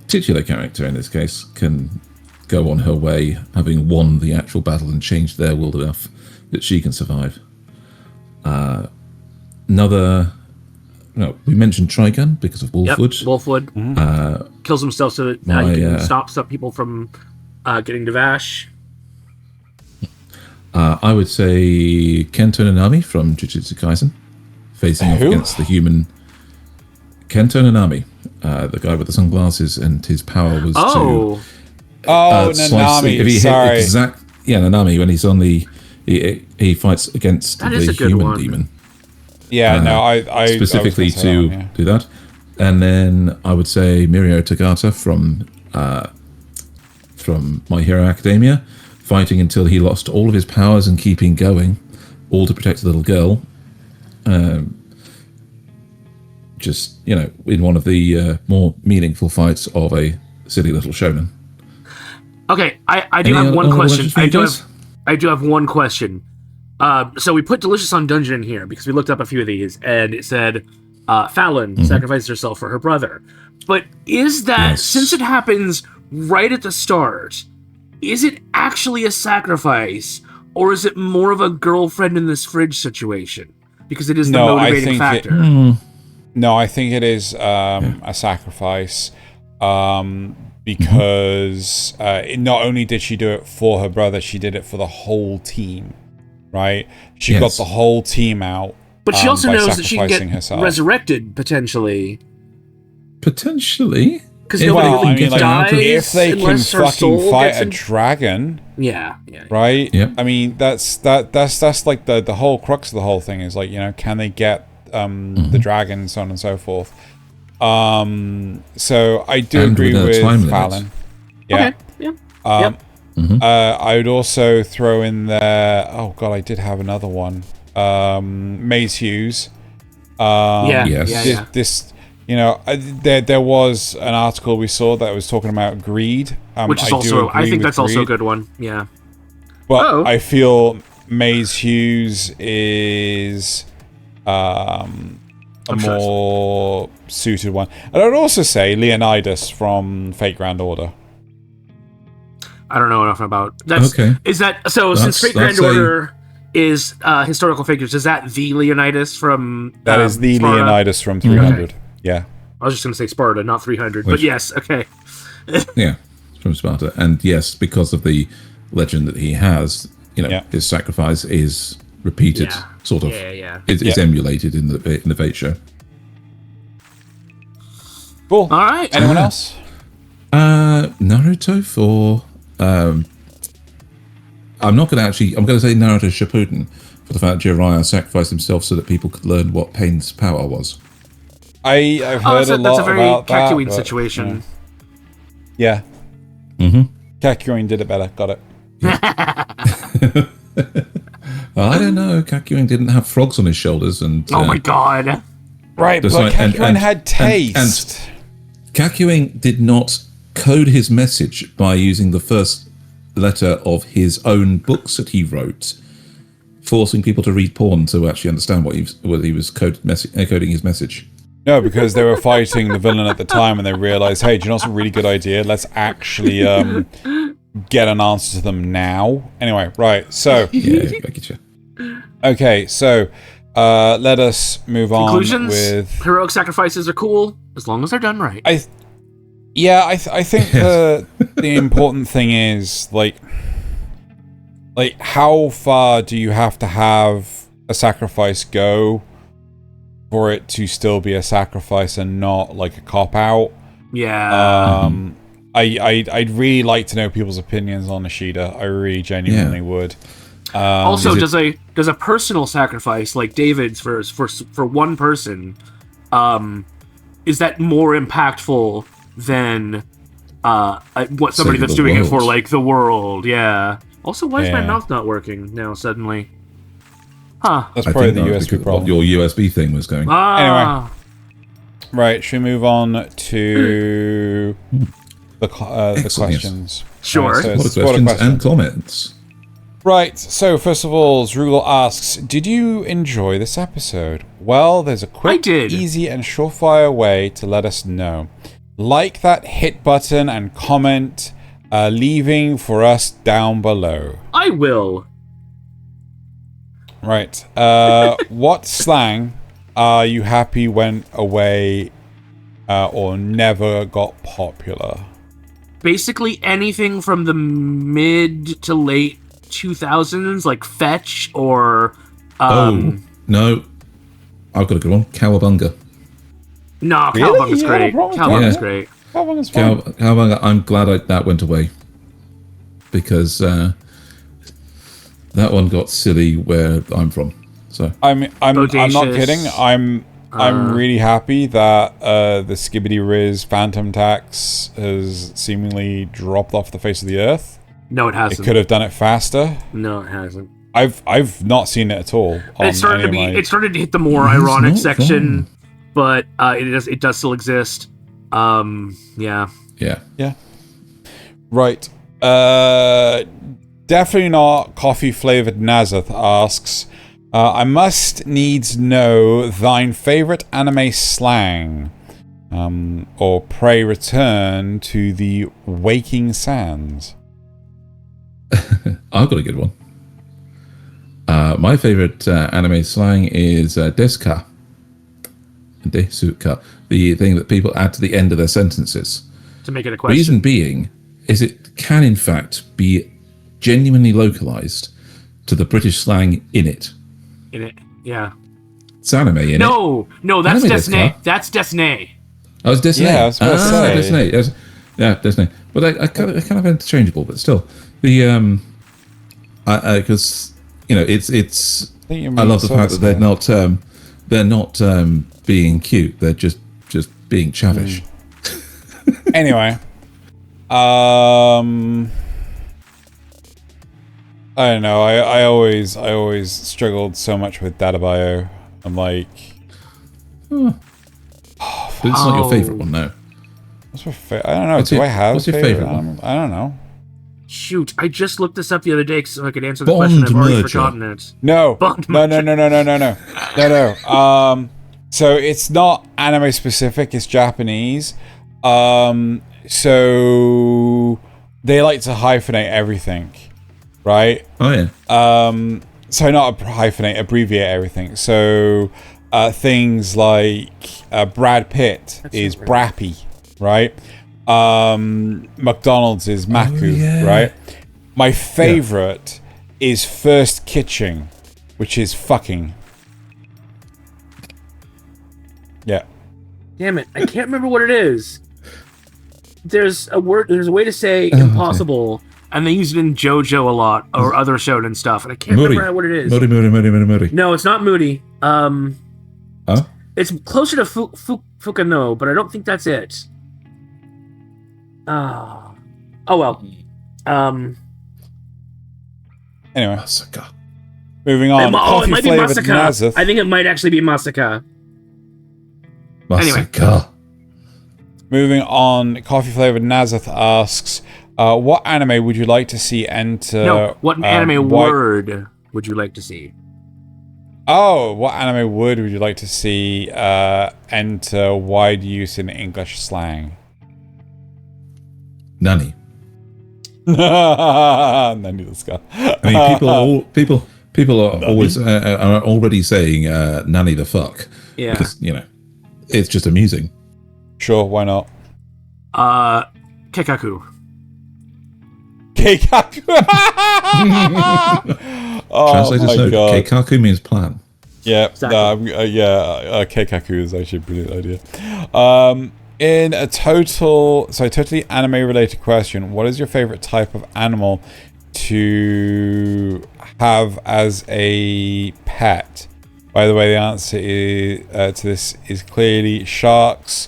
titular character in this case can go on her way, having won the actual battle and changed their world enough that she can survive. We mentioned Trigun because of Wolfwood. Yep, Wolfwood kills himself so that he can stop people from getting to Vash. I would say Kento Nanami from Jujutsu Kaisen, facing off against the human Kento Nanami, the guy with the sunglasses, and his power was to Nanami. If he sorry, hit Nanami when he's on he fights against the human demon. Yeah, I specifically to do that. And then I would say Mirio Tagata from My Hero Academia, fighting until he lost all of his powers and keeping going, all to protect a little girl. In one of the more meaningful fights of a silly little shonen. Okay, I do have one question. I do have one question. So we put Delicious on Dungeon in here because we looked up a few of these, and it said Fallon sacrifices herself for her brother. But is that, since it happens right at the start, is it actually a sacrifice, or is it more of a girlfriend in this fridge situation? Because it is the motivating factor. No, I think it is a sacrifice. Because not only did she do it for her brother, she did it for the whole team, right? She got the whole team out. But she also knows that she can get resurrected, potentially. Potentially? Because nobody dies if they can fucking fight a dragon. Yeah. Right? Yeah. I mean, that's like the whole crux of the whole thing is like, can they get the dragon, so on and so forth. So I do agree with Fallon. Yeah. Okay. Yeah. I would also throw in there. Oh god, I did have another one. Maze Hughes. This, there was an article we saw that was talking about greed. Which is I think that's also a good one. Yeah. But I feel Maze Hughes is a more suited one. And I would also say Leonidas from Fate Grand Order. I don't know enough about that. Okay. Is that so? Since Fate Grand Order is historical figures, is that the Leonidas from? That is the Sparta? Leonidas from 300. Okay. Yeah. I was just going to say Sparta, not 300. But yes, okay. Yeah, from Sparta, and yes, because of the legend that he has, his sacrifice is repeated, sort of. It's emulated in the Fate show. Cool. All right. Anyone else? Naruto for. I'm going to say Naruto Shippuden for the fact that Jiraiya sacrificed himself so that people could learn what Pain's power was. I've heard a lot about that. That's a very Kakyoin situation. Yeah. Kakyoin did it better. Got it. I don't know. Kakyoin didn't have frogs on his shoulders, and oh my god! Right, but Kakyoin had taste. And Kakyoin did not code his message by using the first letter of his own books that he wrote, forcing people to read porn to actually understand what he was coding his message. No, because they were fighting the villain at the time, and they realized, hey, do you know what's a really good idea? Let's actually get an answer to them now. Anyway, right, so... Yeah, I get you. Okay, so let us move on with... Heroic sacrifices are cool, as long as they're done right. I think the important thing is, like, how far do you have to have a sacrifice go for it to still be a sacrifice and not like a cop-out? Yeah. I'd really like to know people's opinions on Ishida. I really genuinely would. Also, does a personal sacrifice like David's for one person, is that more impactful than what somebody that's doing it for like the world? Yeah. Also, why is my mouth not working now suddenly? Huh. That's probably the USB problem. Your USB thing was going. Anyway. Right, should we move on to the questions. Sure. So a lot of questions and comments. Right, so first of all, Zrugel asks, did you enjoy this episode? Well, there's a quick, easy, and surefire way to let us know. Like that hit button and comment, leaving for us down below. I will. Right. What slang are you happy went away or never got popular? Basically anything from the mid to late 2000s, like fetch or no, I've got a good one. Cowabunga. No, Cowabunga's great. Cowabunga's great. Cowabunga. I'm glad that went away because that one got silly where I'm from. So I'm not kidding. I'm really happy that the Skibbity Riz Phantom Tax has seemingly dropped off the face of the earth. No, it hasn't. It could have done it faster. No, it hasn't. I've not seen it at all. It started to hit the more ironic section, but it does still exist. Yeah. Right. Definitely not coffee flavored. Nasuth asks, I must needs know thine favorite anime slang, or pray return to the waking sands. I've got a good one. My favorite anime slang is desuka. Desuka. The thing that people add to the end of their sentences. To make it a question. Reason being is it can in fact be genuinely localized to the British slang in it. Yeah. It's anime in it. No, that's Desne. That's Desne. Oh, it's Desne. Yeah, I was going to say. Desne. Yeah, Desne. But I kind of interchangeable, but still. The because it's I love the fact that they're not being cute. They're just being chavish. Anyway, I don't know. I always struggled so much with data bio. I'm like, but it's not your favorite one, no. What's my favorite? I don't know. What's your favorite one? I don't know. Shoot, I just looked this up the other day so I could answer the question. I've already forgotten it. No. So it's not anime specific. It's Japanese. So they like to hyphenate everything, right? Oh yeah. So not hyphenate, abbreviate everything. So things like Brad Pitt is Brappy, right? McDonald's is Maku, right? My favorite is First Kitchen, which is fucking. Yeah. Damn it, I can't remember what it is. There's a way to say impossible, and they use it in JoJo a lot, or other shonen stuff, and I can't remember what it is. Moody. No, it's not Moody. It's closer to Fukano, but I don't think that's it. Oh well. Anyway. Masaka. Moving on. It might be Masaka. I think it might actually be Masaka. Anyway. Moving on, Coffee Flavored Nasuth asks, what anime would you like to see enter... No, what anime word would you like to see? Oh, what anime word would you like to see enter wide use in English slang? Nani. Nani this guy. I mean, people are always are already saying "nanny the fuck." Yeah, because it's just amusing. Sure, why not? Keikaku. Translator's note: Keikaku means plan. Yeah, exactly. Keikaku is actually a brilliant idea. In a totally anime-related question, what is your favorite type of animal to have as a pet? By the way, the answer to this is clearly sharks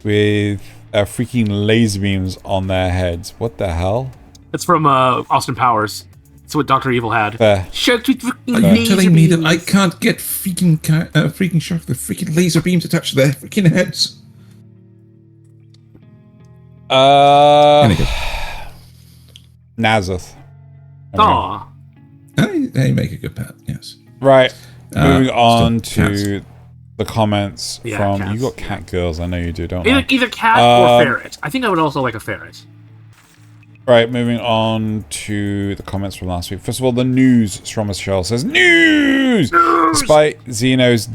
with freaking laser beams on their heads. What the hell? It's from Austin Powers. It's what Dr. Evil had. Fair. Sharks with freaking Are laser you telling beams. me that I can't get freaking sharks with freaking laser beams attached to their freaking heads? Nasuth. Aw. They make a good pet, yes. Right. Moving on to the comments from... cats. You got cat girls, I know you do, don't you? Either cat or ferret. I think I would also like a ferret. Right, moving on to the comments from last week. First of all, the news. Stromas Shell says, News! Despite Xeno's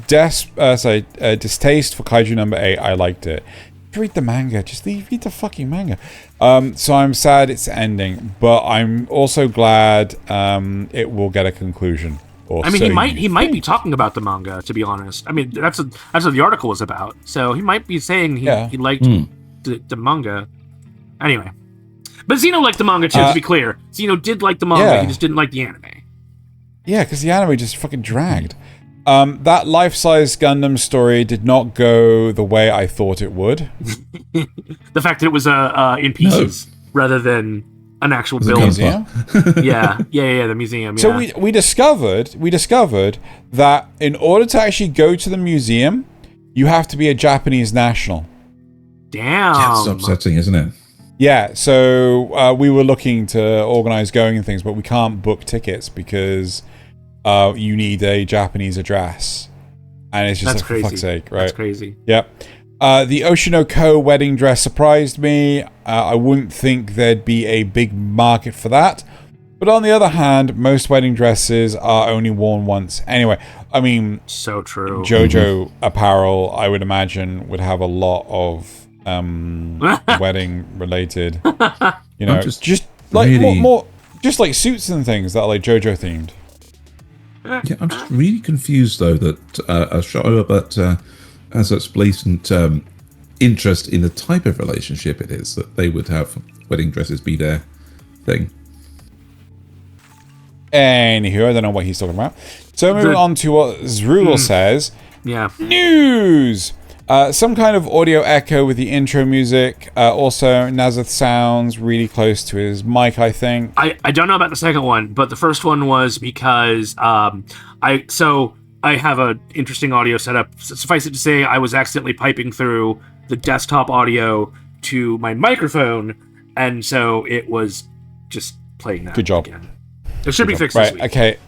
distaste for Kaiju number 8, I liked it. Read the manga. Just read the fucking manga. So I'm sad it's ending, but I'm also glad it will get a conclusion. I mean, he might be talking about the manga, to be honest. I mean, that's what the article was about. So he might be saying he liked the manga. Anyway. But Xeno liked the manga, too, to be clear. Xeno did like the manga, he just didn't like the anime. Yeah, because the anime just fucking dragged. That life-size Gundam story did not go the way I thought it would. The fact that it was in pieces rather than an actual build. Museum? the museum. So we discovered that in order to actually go to the museum, you have to be a Japanese national. Damn. It's upsetting, isn't it? Yeah, so we were looking to organize going and things, but we can't book tickets because you need a Japanese address. And it's just for fuck's sake, right? That's crazy. Yep. The Oshinoko wedding dress surprised me. I wouldn't think there'd be a big market for that. But on the other hand, most wedding dresses are only worn once. Anyway, I mean... So true. JoJo apparel, I would imagine, would have a lot of wedding-related... You know, just like really... more... Just like suits and things that are like JoJo themed. Yeah, I'm just really confused though that a show about has such blatant interest in the type of relationship it is that they would have wedding dresses be their thing. Anywho, I don't know what he's talking about. So moving on to what Zrugel says. Yeah. News! Some kind of audio echo with the intro music. Also, Nasuth sounds really close to his mic, I think. I don't know about the second one, but the first one was because I have an interesting audio setup. Suffice it to say, I was accidentally piping through the desktop audio to my microphone, and so it was just playing that. Good job. Again. It should be fixed this week. Okay.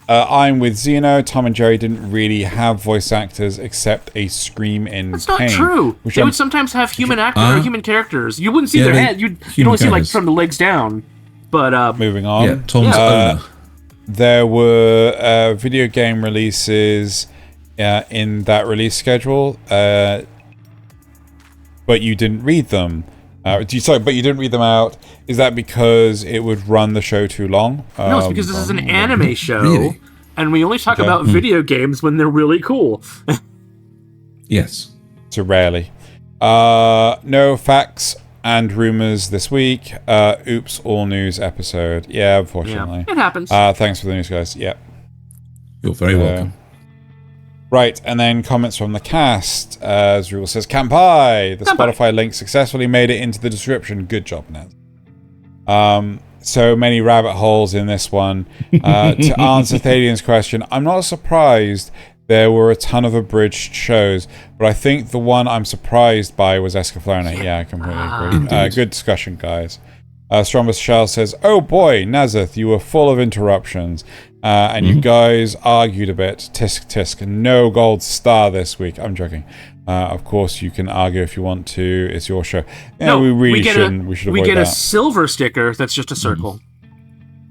I'm with Xeno. Tom and Jerry didn't really have voice actors except a scream in That's pain. That's not true. They would sometimes have human actors or human characters. You wouldn't see their head. You'd only see like from the legs down. But moving on. Yeah, Tom's owner. There were video game releases in that release schedule, but you didn't read them. But you didn't read them out. Is that because it would run the show too long? No, it's because this is an anime show, and we only talk about video games when they're really cool. Yes. So rarely. No facts and rumors this week. Oops, all news episode. Yeah, unfortunately. Yeah, it happens. Thanks for the news, guys. Yeah. You're very welcome. Right, and then comments from the cast. Zrugel says, Kanpai! The Spotify link successfully made it into the description. Good job, Ned. So many rabbit holes in this one. To answer Thaylien's question, I'm not surprised there were a ton of abridged shows, but I think the one I'm surprised by was Escaflowne. Yeah, I completely agree. Good discussion, guys. Strombus Shell says, oh boy, Nasuth, you were full of interruptions. And you guys argued a bit. Tisk tisk. No gold star this week. I'm joking. Of course, you can argue if you want to. It's your show. Yeah, no, we really shouldn't. We should avoid that. We get a silver sticker that's just a circle.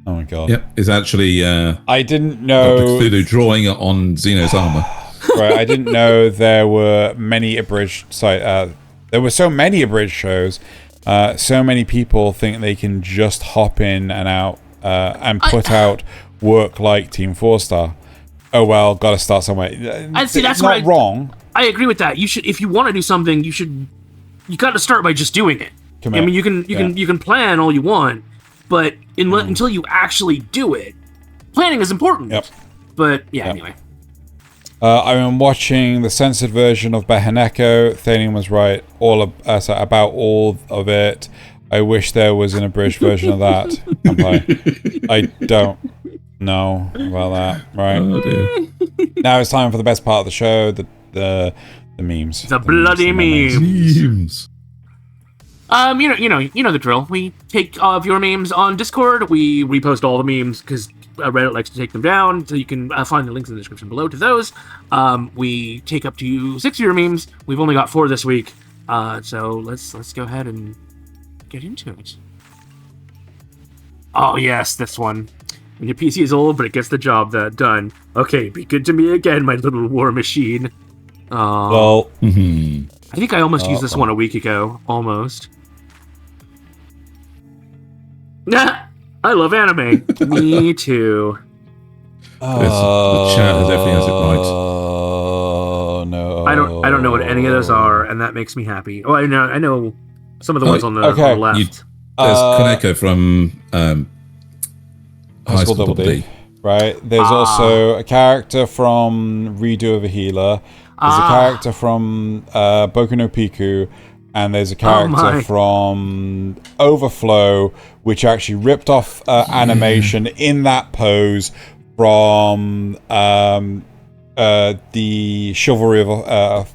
Oh my god. Yep, it's actually... I didn't know... Cthulhu drawing it on Xeno's armor. Right, I didn't know there were many abridged... there were so many abridged shows. So many people think they can just hop in and out and put out work like Team 4-Star. Oh well, gotta start somewhere. That's not wrong. I agree with that. You should, if you want to do something, you got to start by just doing it. I mean, you can plan all you want, but until you actually do it, planning is important. Yep. But anyway. I'm watching the censored version of Behaneko. Thaylien was right about all of it. I wish there was an abridged version of that. I don't know about that. Right. Oh, dear. Now it's time for the best part of the show, the memes. The bloody memes. You know the drill. We take all of your memes on Discord. We repost all the memes because Reddit likes to take them down, so you can find the links in the description below to those. We take up to 6 of your memes. We've only got 4 this week, so let's go ahead and get into it. Oh yes, this one. When your PC is old, but it gets the job done. Okay, be good to me again, my little war machine. Well, I think I almost used this one a week ago. Almost. Nah, I love anime. Me too. The chat definitely has it right. Oh no! I don't know what any of those are, and that makes me happy. Oh, I know some of the ones on the left. There's Kaneko from High School Double D. Right. There's also a character from Redo of a Healer. There's a character from Boku no Piku, and there's a character from Overflow, which actually ripped off animation in that pose from the Chivalry of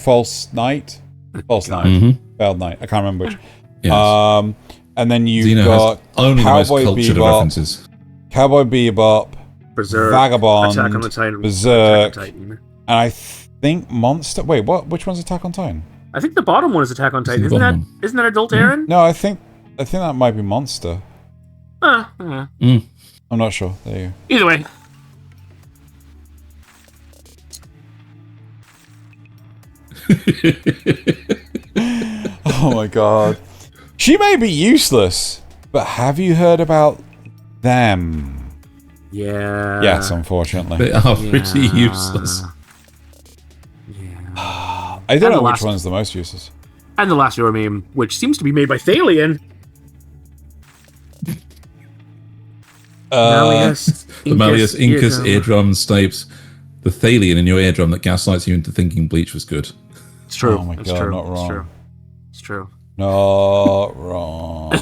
False Knight? False Knight. Mm-hmm. Veiled Knight. I can't remember which. Yes. And then you've Xeno got only Cowboy the most cultured Bebop, references. Cowboy Bebop, Berserk, Vagabond, Attack on the Titan, Berserk, Attack on Titan. and I think Monster. Wait, what? Which one's Attack on Titan? I think the bottom one is Attack on Titan. Isn't Isn't that Adult Aaron? No, I think that might be Monster. I'm not sure. There you go. Either way. Oh my god. She may be useless, but have you heard about them? Yeah. Yes, unfortunately. They are pretty useless. Yeah. I don't know which one's the most useless. And the last Euro meme, which seems to be made by Thaylien. Malleus, The Malleus, Incus, eardrum, Stapes, the Thaylien in your eardrum that gaslights you into thinking Bleach was good. It's true. Oh my it's god, true. not wrong. It's true. Not wrong.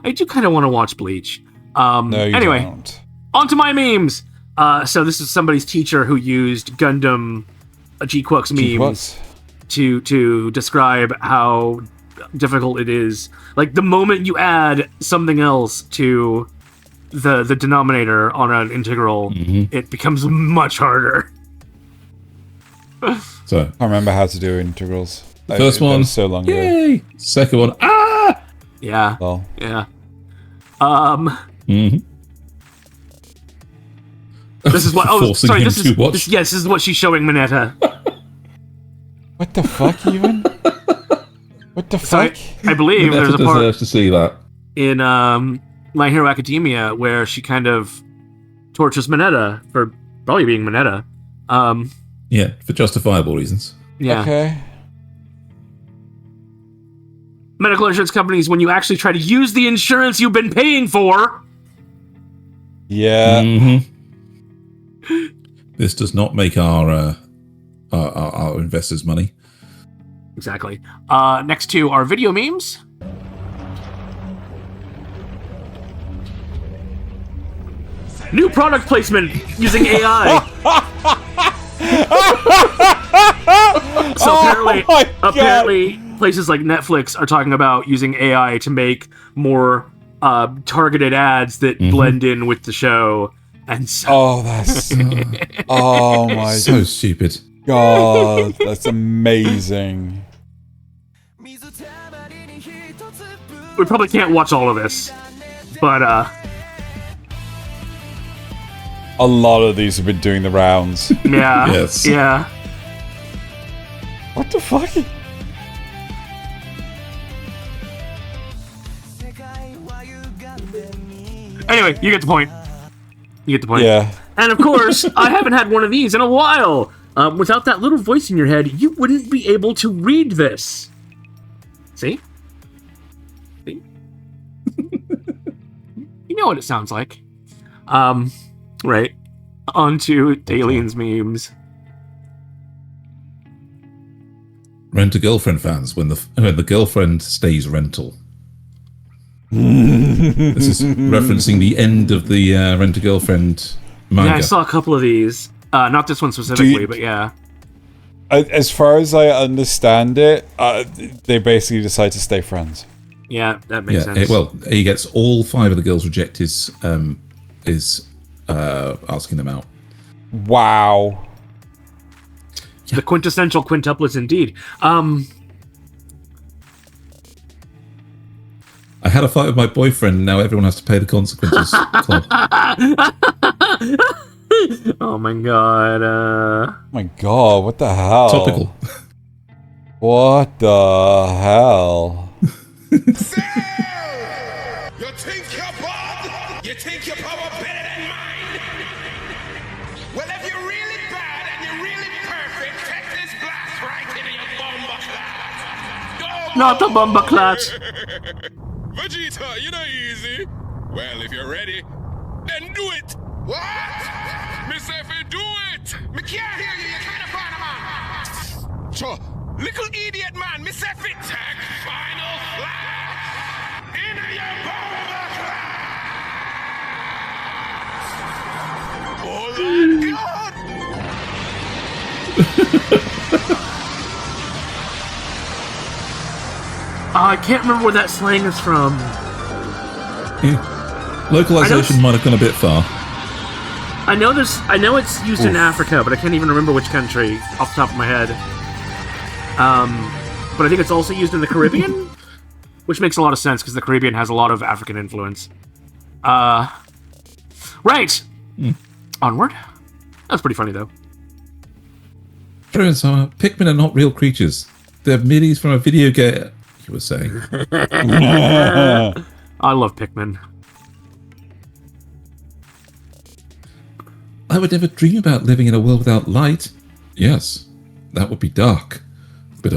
I do kind of want to watch Bleach. No, you anyway, don't. On to my memes. So this is somebody's teacher who used Gundam G-Quux memes to describe how difficult it is. Like, the moment you add something else to the denominator on an integral, it becomes much harder. So, I can't remember how to do integrals. First one, so long ago. Yay! Second one, Yeah. Well. Yeah. Mm-hmm. This is what. Oh, sorry. This is this is what she's showing Mineta. What the fuck, even? What the fuck? I believe there's a part deserves to see that in My Hero Academia where she kind of tortures Mineta for probably being Mineta. Yeah, for justifiable reasons. Yeah. Okay. Medical insurance companies, when you actually try to use the insurance you've been paying for. Yeah. Mm-hmm. This does not make our investors money. Exactly. Next to our video memes. New product placement using AI. So apparently places like Netflix are talking about using AI to make more targeted ads that blend in with the show. And so oh, that's oh my so stupid. God, that's amazing. We probably can't watch all of this, but a lot of these have been doing the rounds. Yeah. Yes. Yeah. What the fuck? Anyway, you get the point. Yeah. And of course, I haven't had one of these in a while. Without that little voice in your head, you wouldn't be able to read this. See? You know what it sounds like. Right. On to Thaylien's memes. Rent-a-girlfriend fans, when the girlfriend stays rental. This is referencing the end of the Rent-a-Girlfriend manga. Yeah, I saw a couple of these. Not this one specifically, but yeah. As far as I understand it, they basically decide to stay friends. Yeah, that makes sense. Well, he gets all 5 of the girls reject his asking them out. Wow. The quintessential quintuplets indeed. I had a fight with my boyfriend, now everyone has to pay the consequences. Club. Oh my god. Oh my god, what the hell? Topical. What the hell? You think you're bad? You think your power better than mine? Well, if you're really bad and you're really perfect, take this blast right into your bomber clat. Not the bomber clat. Vegeta, you're not easy. Well, if you're ready, then do it. What? Miss Effie, do it. Me can't hear you. You're kind of far, man. So, little idiot man, Miss Effie, take final flash into your bomber clat. Oh, Lord God. I can't remember where that slang is from. Yeah. Localization might have gone a bit far. I know it's used in Africa, but I can't even remember which country off the top of my head. But I think it's also used in the Caribbean, which makes a lot of sense because the Caribbean has a lot of African influence. Right. Onward. That's pretty funny though. Pikmin are not real creatures. They're middies from a video game. You were saying. I love Pikmin. I would never dream about living in a world without light. Yes, that would be dark. But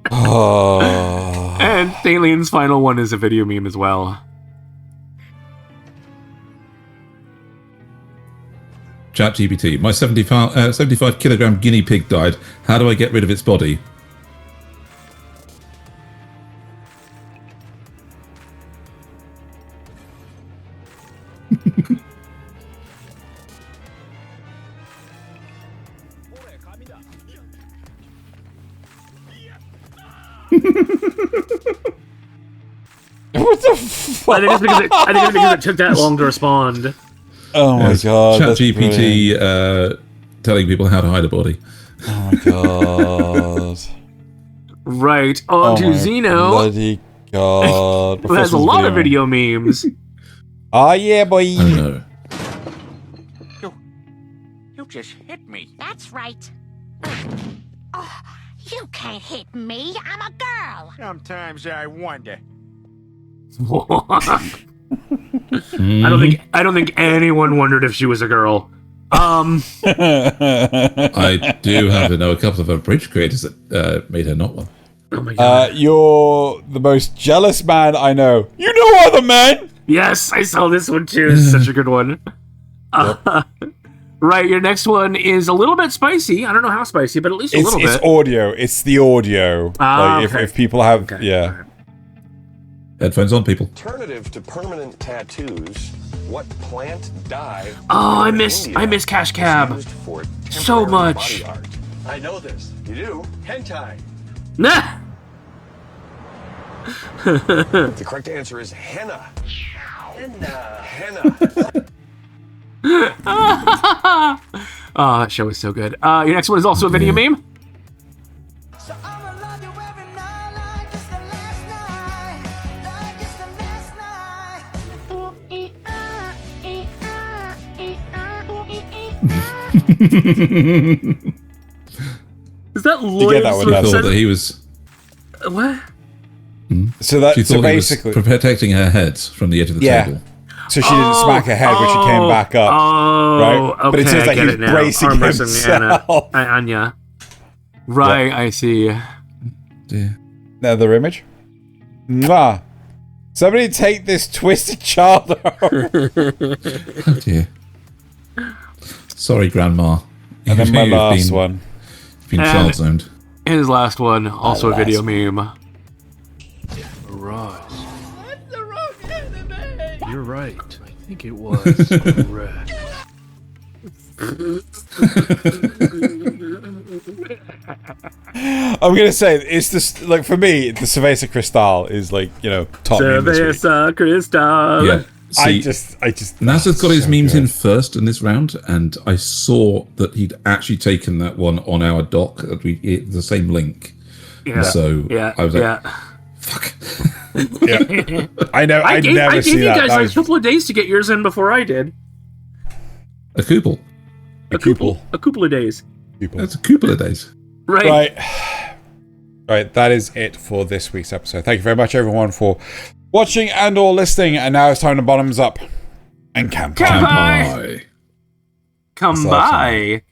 Oh. And Thaylien's final one is a video meme as well. ChatGPT, my 75 kilogram guinea pig died. How do I get rid of its body? What the fuck? I think it's because it took that long to respond. Oh my god. ChatGPT telling people how to hide a body. Oh my god. Right. On to Xeno. Bloody god. Who has a lot of video memes. Oh yeah, boy. Oh no. You just hit me. That's right. Oh, you can't hit me. I'm a girl. Sometimes I wonder. I don't think anyone wondered if she was a girl. I do happen to know a couple of her bridge creators that made her not one. Oh my god. You're the most jealous man I know. You know other men? Yes, I saw this one too. It's such a good one. Right, your next one is a little bit spicy. I don't know how spicy, but at least a little bit. It's audio. It's the audio. Okay. If people have... Yeah. Headphones on, people. Alternative to permanent tattoos, what plant dye? Oh, I miss Cash Cab so much. I know this. You do? Hentai. Nah. The correct answer is henna. Henna. Oh, that show is so good. Your next one is also a video meme. Is that Lloyd? You get that one, She thought that he was... What? So that She thought basically he was protecting her head from the edge of the table. So she didn't smack her head when she came back up. Right? Okay, But it seems like I get he's it now. bracing Arm wrestling himself. Anya. Right, Yeah. I see. Dear. Another image. Mwah. Somebody take this twisted child out. Oh dear. Sorry, Grandma. And then my You've last one. been child zoned. His last one, also a video meme. Right. You're right. I think it was red. I'm gonna say it's just like for me, the Cerveza Cristal is like top meme this week. Cerveza Cristal. Yeah. See, I just. Nasuth got his so memes good. in first in this round, and I saw that he'd actually taken that one on our doc. That the same link. Yeah. So I was like, yeah. fuck. Yeah. I never I gave see you that. guys That like was a couple of days to get yours in before I did. A couple. A couple of days. That's a couple of days. Right. Right. That is it for this week's episode. Thank you very much, everyone, for watching and or listening. And now it's time to bottoms up and Kanpai. Come by.